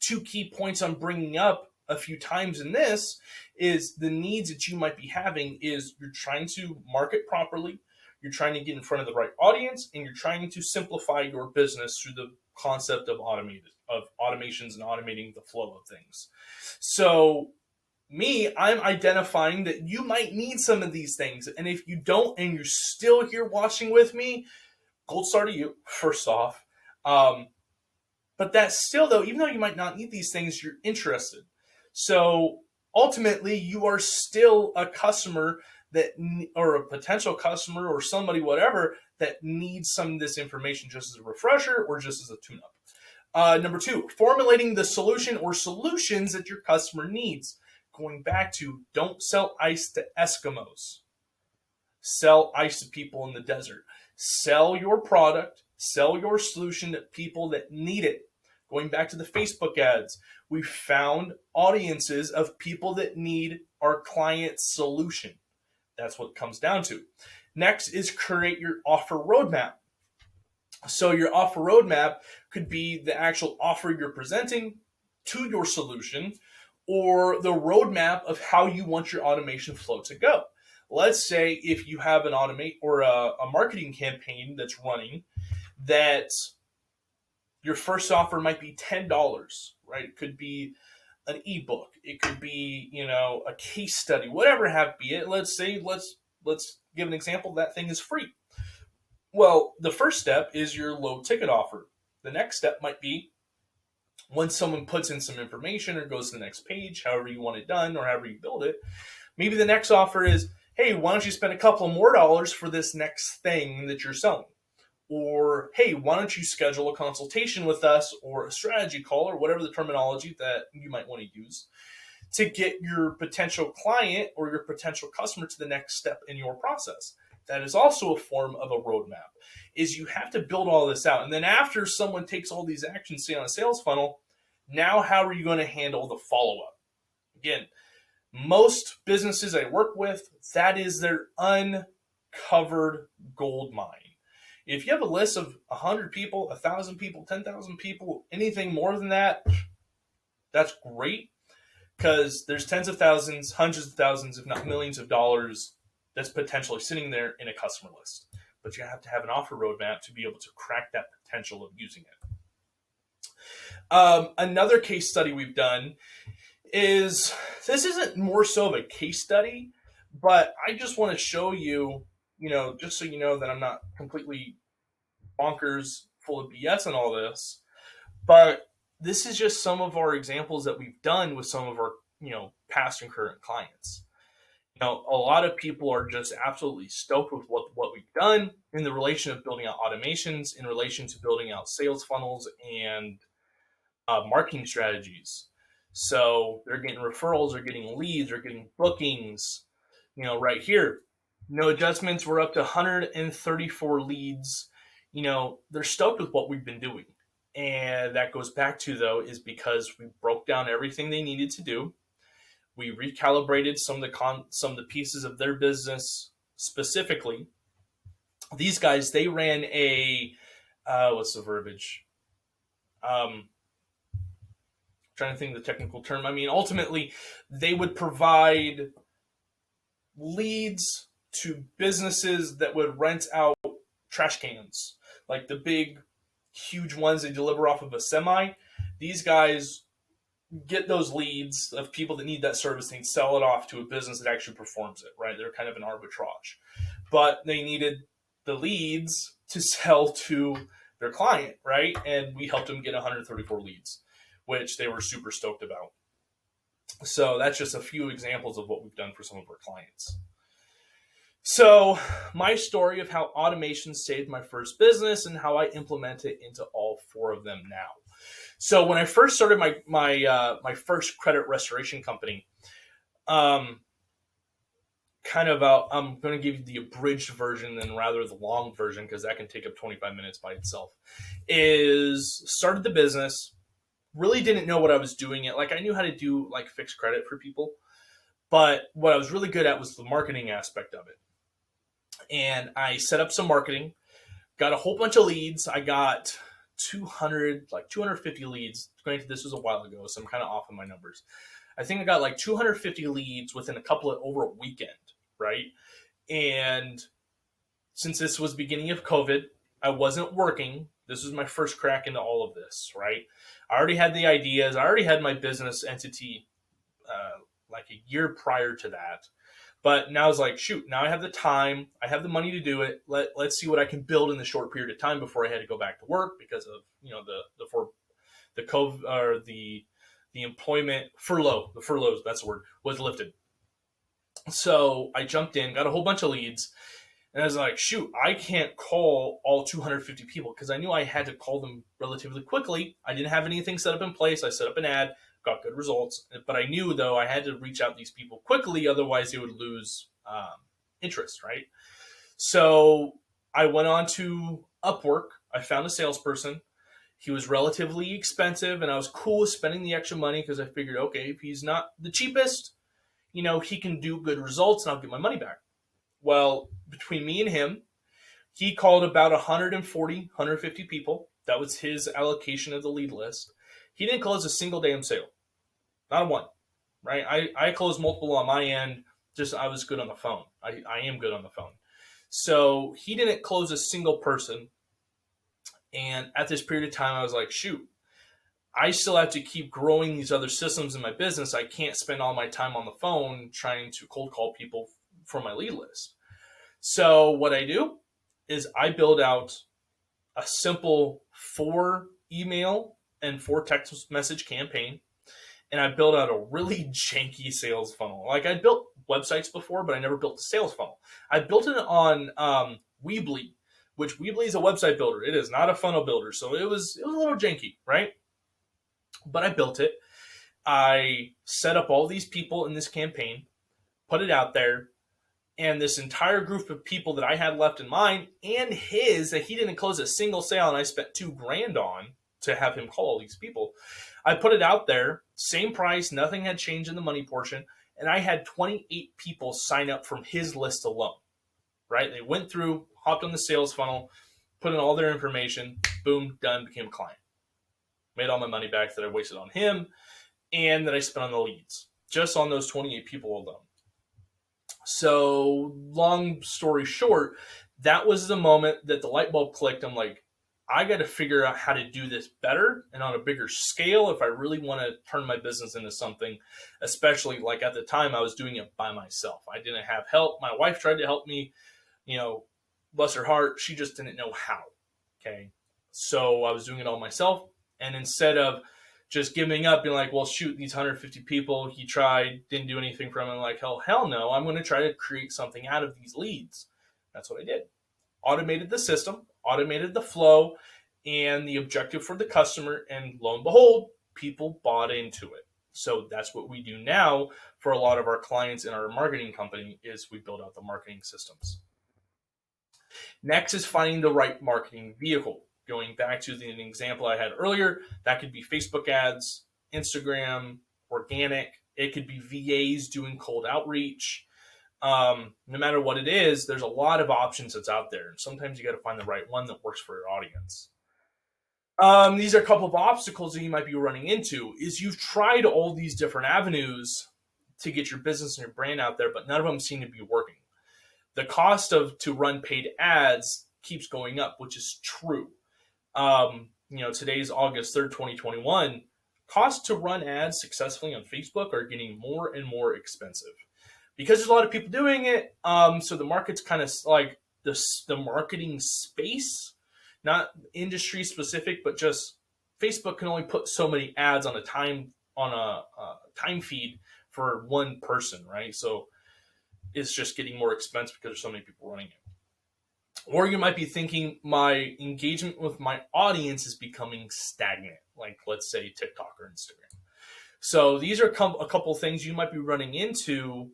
Speaker 1: 2 key points I'm bringing up a few times in this is the needs that you might be having is you're trying to market properly, you're trying to get in front of the right audience, and you're trying to simplify your business through the concept of automations and automating the flow of things. So I'm identifying that you might need some of these things. And if you don't, and you're still here watching with me, Gold star to you, first off. Um, but that's still, though, even though you might not need these things, you're interested. So ultimately, you are still a customer that, or a potential customer, or somebody, whatever, that needs some of this information just as a refresher or just as a tune up. Number two, formulating the solution or solutions that your customer needs. Going back to, don't sell ice to Eskimos. Sell ice to people in the desert. Sell your product, sell your solution to people that need it. Going back to the Facebook ads, we found audiences of people that need our client's solution. That's what it comes down to. Next is create your offer roadmap. So your offer roadmap could be the actual offer you're presenting to your solution, or the roadmap of how you want your automation flow to go. Let's say if you have an automate or a marketing campaign that's running, that your first offer might be $10, right? It could be an ebook, it could be, a case study, whatever have be it. Let's give an example. That thing is free. Well, the first step is your low ticket offer. The next step might be when someone puts in some information or goes to the next page, however you want it done or however you build it. Maybe the next offer is, hey, why don't you spend a couple more dollars for this next thing that you're selling? Or, hey, why don't you schedule a consultation with us or a strategy call or whatever the terminology that you might want to use to get your potential client or your potential customer to the next step in your process. That is also a form of a roadmap, is you have to build all this out. And then after someone takes all these actions, say on a sales funnel, now how are you going to handle the follow-up? Again, most businesses I work with, that is their uncovered gold mine. If you have a list of 100 people, 1,000 people, 10,000 people, anything more than that, that's great, because there's tens of thousands, hundreds of thousands, if not millions of dollars that's potentially sitting there in a customer list. But you have to have an offer roadmap to be able to crack that potential of using it. Another case study we've done is, this isn't more so of a case study, but I just want to show you, just so you know that I'm not completely bonkers full of BS and all this, but this is just some of our examples that we've done with some of our, past and current clients. A lot of people are just absolutely stoked with what we've done in the relation of building out automations, in relation to building out sales funnels and marketing strategies. So they're getting referrals, they're getting leads, they're getting bookings. Right here, no adjustments. We're up to 134 leads. They're stoked with what we've been doing. And that goes back to, though, is because we broke down everything they needed to do. We recalibrated some of the pieces of their business specifically. These guys, they ran a what's the verbiage? Trying to think of the technical term. I mean, ultimately, they would provide leads to businesses that would rent out trash cans, like the big, huge ones they deliver off of a semi. These guys get those leads of people that need that service and sell it off to a business that actually performs it, right? They're kind of an arbitrage. But they needed the leads to sell to their client, right? And we helped them get 134 leads, which they were super stoked about. So that's just a few examples of what we've done for some of our clients. So my story of how automation saved my first business and how I implement it into all four of them now. So when I first started my first credit restoration company, I'm going to give you the abridged version than rather the long version, because that can take up 25 minutes by itself. Is started the business, really didn't know what I was doing it. Like, I knew how to do like fixed credit for people, but what I was really good at was the marketing aspect of it. And I set up some marketing, got a whole bunch of leads. I got 250 leads. Granted, this was a while ago, so I'm kind of off on my numbers. I think I got like 250 leads within over a weekend, right? And since this was beginning of COVID, I wasn't working. This was my first crack into all of this, right? I already had the ideas. I already had my business entity like a year prior to that. But now I was like, shoot, now I have the time, I have the money to do it. Let's see what I can build in the short period of time before I had to go back to work because of the COVID or the employment furlough. The furloughs, that's the word, was lifted. So I jumped in, got a whole bunch of leads, and I was like, shoot, I can't call all 250 people because I knew I had to call them relatively quickly. I didn't have anything set up in place. I set up an ad, got good results. But I knew, though, I had to reach out to these people quickly. Otherwise, they would lose interest, right? So I went on to Upwork. I found a salesperson. He was relatively expensive, and I was cool with spending the extra money because I figured, okay, if he's not the cheapest, he can do good results and I'll get my money back. Well, between me and him, he called about 140, 150 people. That was his allocation of the lead list. He didn't close a single damn sale. Not one, right? I closed multiple on my end. Just I was good on the phone. I am good on the phone. So he didn't close a single person. And at this period of time, I was like, shoot, I still have to keep growing these other systems in my business. I can't spend all my time on the phone trying to cold call people for my lead list. So what I do is I build out a simple 4 email and 4 text message campaign. And I built out a really janky sales funnel. Like I built websites before, but I never built a sales funnel. I built it on Weebly, which Weebly is a website builder. It is not a funnel builder. So it was a little janky, right? But I built it. I set up all these people in this campaign, put it out there, and this entire group of people that I had left in mind and his that he didn't close a single sale and I spent $2,000 on to have him call all these people. I put it out there, same price, nothing had changed in the money portion, and I had 28 people sign up from his list alone, right? They went through, hopped on the sales funnel, put in all their information, boom, done, became a client. Made all my money back that I wasted on him and that I spent on the leads, just on those 28 people alone. So long story short, that was the moment that the light bulb clicked. I'm like, I got to figure out how to do this better and on a bigger scale if I really want to turn my business into something, especially like at the time I was doing it by myself. I didn't have help. My wife tried to help me, bless her heart. She just didn't know how. Okay. So I was doing it all myself. And instead of just giving up, being like, well, shoot, these 150 people, he tried, didn't do anything for him. I'm like, hell no, I'm going to try to create something out of these leads. That's what I did. Automated the system, automated the flow, and the objective for the customer. And lo and behold, people bought into it. So that's what we do now for a lot of our clients in our marketing company is we build out the marketing systems. Next is finding the right marketing vehicle. Going back to the example I had earlier, that could be Facebook ads, Instagram, organic. It could be VAs doing cold outreach. No matter what it is, there's a lot of options that's out there. And sometimes you got to find the right one that works for your audience. These are a couple of obstacles that you might be running into is you've tried all these different avenues to get your business and your brand out there, but none of them seem to be working. The cost to run paid ads keeps going up, which is true. Today's August 3rd, 2021. Costs to run ads successfully on Facebook are getting more and more expensive because there's a lot of people doing it. So the market's kind of like the marketing space, not industry specific, but just Facebook can only put so many ads on a time feed for one person, right? So it's just getting more expensive because there's so many people running it. Or you might be thinking my engagement with my audience is becoming stagnant, like let's say TikTok or Instagram. So these are a couple of things you might be running into,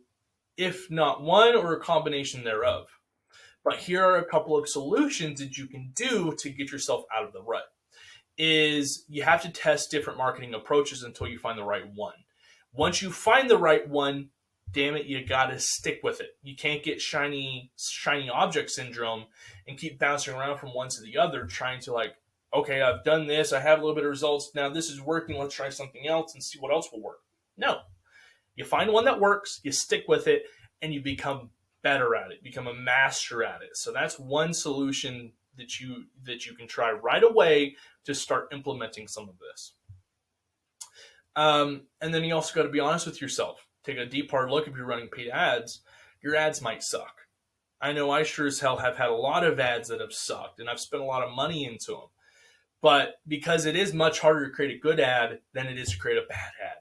Speaker 1: if not one or a combination thereof. But here are a couple of solutions that you can do to get yourself out of the rut. Is you have to test different marketing approaches until you find the right one. Once you find the right one, damn it, you got to stick with it. You can't get shiny object syndrome and keep bouncing around from one to the other trying to okay, I've done this. I have a little bit of results. Now this is working. Let's try something else and see what else will work. No. You find one that works, you stick with it, and you become better at it, become a master at it. So that's one solution that you can try right away to start implementing some of this. And then you also got to be honest with yourself. Take a deep hard look if you're running paid ads, your ads might suck. I know I sure as hell have had a lot of ads that have sucked, and I've spent a lot of money into them. But because it is much harder to create a good ad than it is to create a bad ad.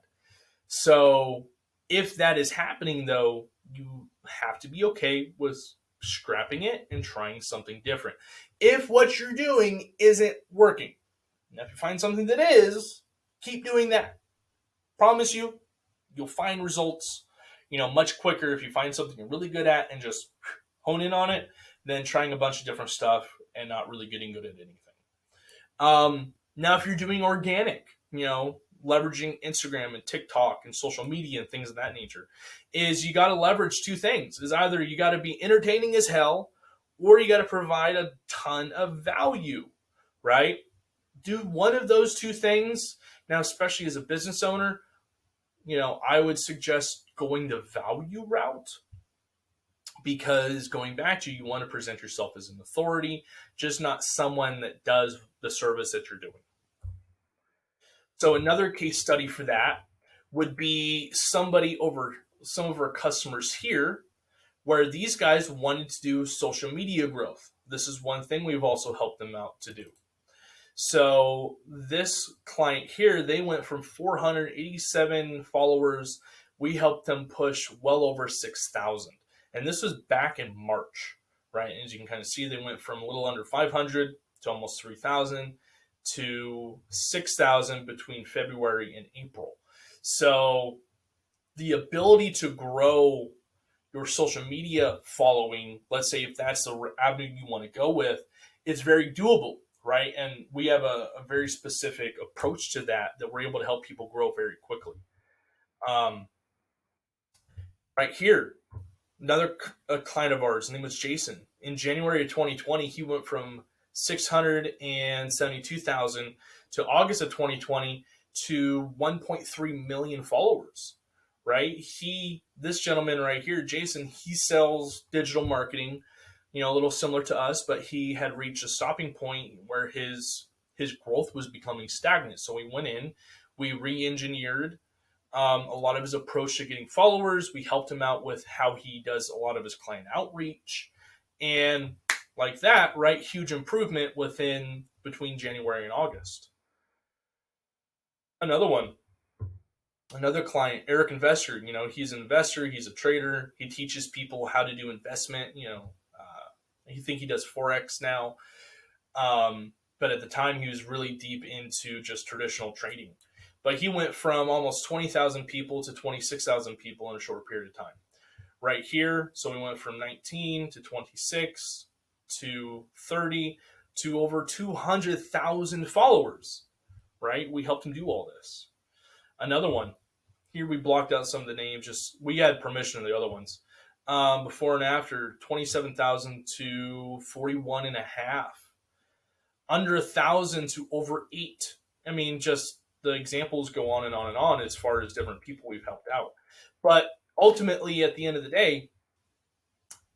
Speaker 1: So if that is happening, though, you have to be okay with scrapping it and trying something different. If what you're doing isn't working, now if you find something that is, keep doing that. Promise you, you'll find results, much quicker if you find something you're really good at and just hone in on it than trying a bunch of different stuff and not really getting good at anything. Now, if you're doing organic, leveraging Instagram and TikTok and social media and things of that nature, is you got to leverage two things. Is either you got to be entertaining as hell, or you got to provide a ton of value, right? Do one of those two things. Now, especially as a business owner, I would suggest going the value route, because going back to you want to present yourself as an authority, just not someone that does the service that you're doing. So another case study for that would be somebody over some of our customers here, where these guys wanted to do social media growth. This is one thing we've also helped them out to do. So this client here, they went from 487 followers. We helped them push well over 6,000. And this was back in March, right? And as you can kind of see, they went from a little under 500 to almost 3,000 to 6,000 between February and April. So the ability to grow your social media following, let's say if that's the avenue you want to go with, is very doable, right? And we have a very specific approach to that we're able to help people grow very quickly. Right here, another client of ours, his name was Jason. In January of 2020, he went from 672,000 to August of 2020 to 1.3 million followers, right? This gentleman right here, Jason, he sells digital marketing, a little similar to us, but he had reached a stopping point where his growth was becoming stagnant. So we went in, we re-engineered a lot of his approach to getting followers. We helped him out with how he does a lot of his client outreach, and like that, right? Huge improvement between January and August. Another client, Eric Investor. He's an investor. He's a trader. He teaches people how to do investment. I think he does Forex now. But at the time, he was really deep into just traditional trading. But he went from almost 20,000 people to 26,000 people in a short period of time. Right here, so we went from 19 to 26 to 30 to over 200,000 followers, right? We helped him do all this. Another one, here we blocked out some of the names, we had permission of the other ones. Before and after, 27,000 to 41 and a half. Under 1,000 to over 8. I mean, just the examples go on and on and on as far as different people we've helped out. But ultimately, at the end of the day,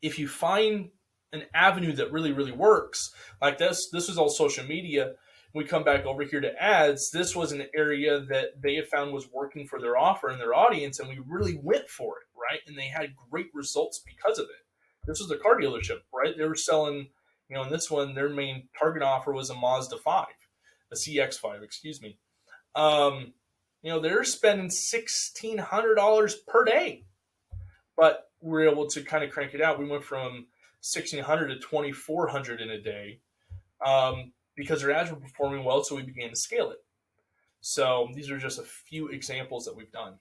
Speaker 1: if you find an avenue that really, really works, like this was all social media. We come back over here to ads. This was an area that they had found was working for their offer and their audience, and we really went for it, right? And they had great results because of it. This was a car dealership, right? They were selling, in this one, their main target offer was a Mazda 5, a CX-5, excuse me. They're spending $1,600 per day, but we were able to kind of crank it out. We went from 1,600 to 2,400 in a day, because their ads were performing well, so we began to scale it. So these are just a few examples that we've done.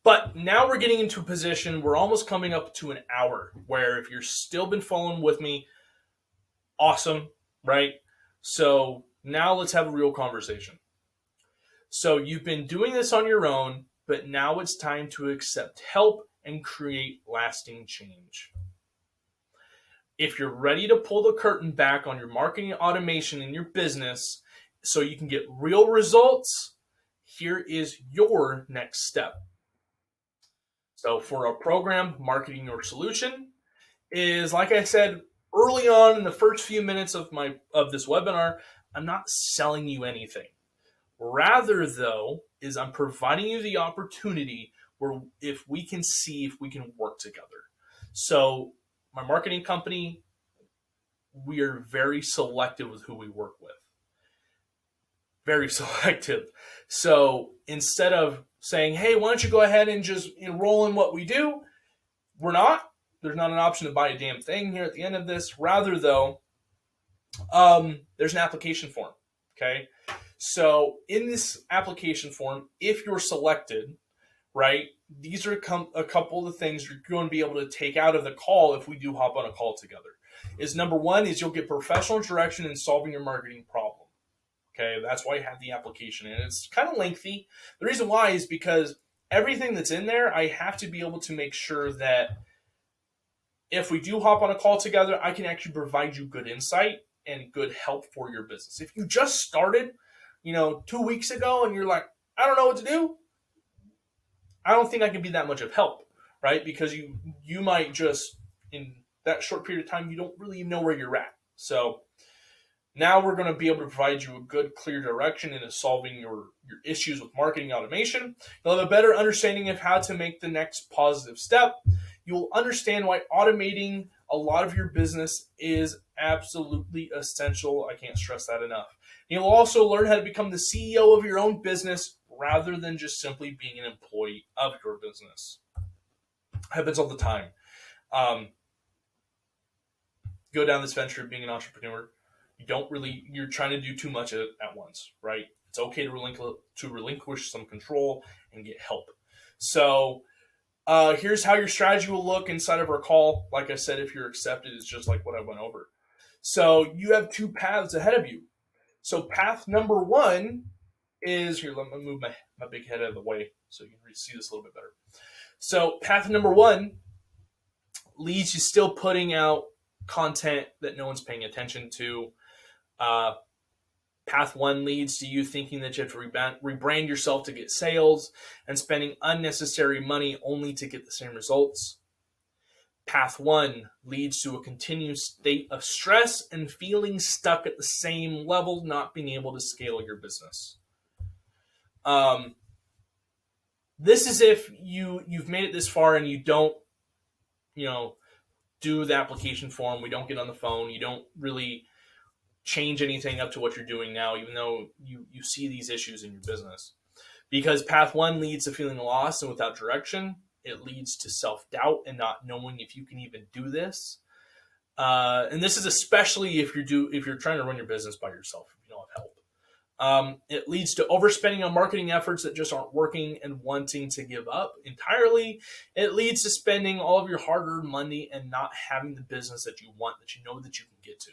Speaker 1: But now we're getting into a position, we're almost coming up to an hour, where if you're still been following with me, awesome, right? So now let's have a real conversation. So you've been doing this on your own, but now it's time to accept help and create lasting change. If you're ready to pull the curtain back on your marketing automation in your business so you can get real results, here is your next step. So for our program, Marketing Your Solution, is, like I said early on in the first few minutes of this webinar, I'm not selling you anything. Rather, though, is I'm providing you the opportunity where if we can see if we can work together. So my marketing company, we are very selective with who we work with. Very selective. So instead of saying, hey, why don't you go ahead and just enroll in what we do? We're not. There's not an option to buy a damn thing here at the end of this. Rather, though, there's an application form. Okay. So in this application form, if you're selected, right, these are a couple of the things you're going to be able to take out of the call if we do hop on a call together. Is number one is you'll get professional direction in solving your marketing problem. Okay, that's why I have the application, and it's kind of lengthy. The reason why is because everything that's in there, I have to be able to make sure that if we do hop on a call together, I can actually provide you good insight and good help for your business. If you just started, 2 weeks ago and you're like, I don't know what to do, I don't think I can be that much of help, right? Because you might just, in that short period of time, you don't really know where you're at. So now we're going to be able to provide you a good, clear direction into solving your issues with marketing automation. You'll have a better understanding of how to make the next positive step. You'll understand why automating a lot of your business is absolutely essential. I can't stress that enough. You'll also learn how to become the CEO of your own business rather than just simply being an employee of your business. Happens all the time. Go down this venture of being an entrepreneur. You're trying to do too much at once, right? It's okay to relinquish some control and get help. So here's how your strategy will look inside of our call. Like I said, if you're accepted, it's just like what I went over. So you have two paths ahead of you. So path number one is, here, let me move my big head out of the way so you can see this a little bit better. So path number one leads you still putting out content that no one's paying attention to. Path one leads to you thinking that you have to rebrand yourself to get sales and spending unnecessary money only to get the same results. Path one leads to a continuous state of stress and feeling stuck at the same level, not being able to scale your business. This is if you've made it this far and you don't, do the application form. We don't get on the phone. You don't really change anything up to what you're doing now, even though you see these issues in your business. Because path one leads to feeling lost and without direction. It leads to self-doubt and not knowing if you can even do this. And this is especially if you're trying to run your business by yourself, if you don't have help. It leads to overspending on marketing efforts that just aren't working and wanting to give up entirely. It leads to spending all of your hard-earned money and not having the business that you want, that you know that you can get to.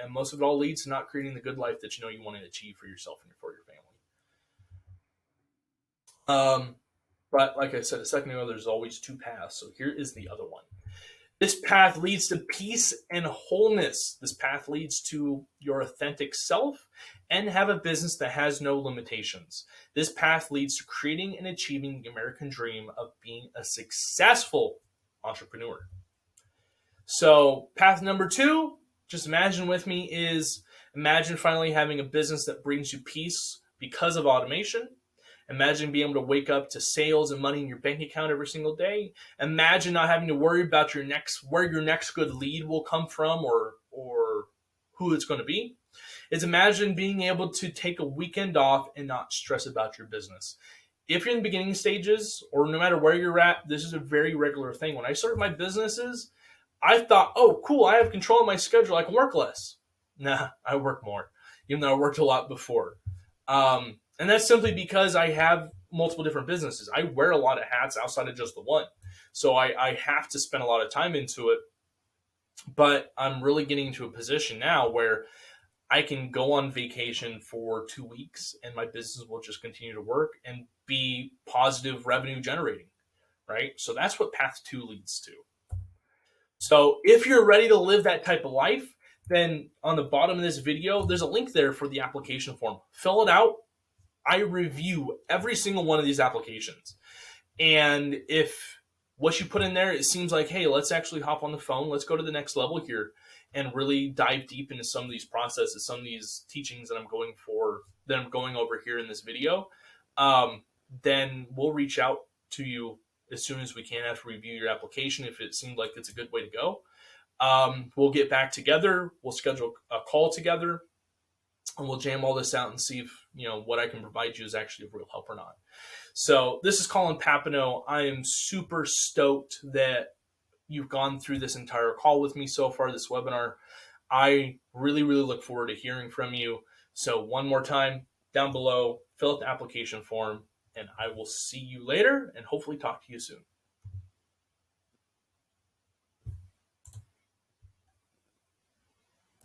Speaker 1: And most of it all leads to not creating the good life that you know you want to achieve for yourself and for your family. But like I said a second ago, there's always two paths. So here is the other one. This path leads to peace and wholeness. This path leads to your authentic self and have a business that has no limitations. This path leads to creating and achieving the American dream of being a successful entrepreneur. So path number two, just imagine with me, is imagine finally having a business that brings you peace because of automation. Imagine being able to wake up to sales and money in your bank account every single day. Imagine not having to worry about where your next good lead will come from or who it's going to be. Is imagine being able to take a weekend off and not stress about your business. If you're in the beginning stages or no matter where you're at, this is a very regular thing. When I started my businesses, I thought, oh, cool, I have control of my schedule. I can work less. Nah, I work more, even though I worked a lot before. And that's simply because I have multiple different businesses. I wear a lot of hats outside of just the one. So I have to spend a lot of time into it. But I'm really getting into a position now where I can go on vacation for 2 weeks and my business will just continue to work and be positive revenue generating, right? So that's what path two leads to. So if you're ready to live that type of life, then on the bottom of this video, there's a link there for the application form. Fill it out. I review every single one of these applications. And if what you put in there, it seems like, hey, let's actually hop on the phone. Let's go to the next level here and really dive deep into some of these processes, some of these teachings that I'm going over here in this video. Then we'll reach out to you as soon as we can after we review your application if it seemed like it's a good way to go. We'll get back together. We'll schedule a call together, and we'll jam all this out and see if what I can provide you is actually of real help or not. So this is Colin Papineau. I am super stoked that you've gone through this entire call with me so far, this webinar. I really, really look forward to hearing from you. So one more time, down below, fill out the application form, and I will see you later and hopefully talk to you soon.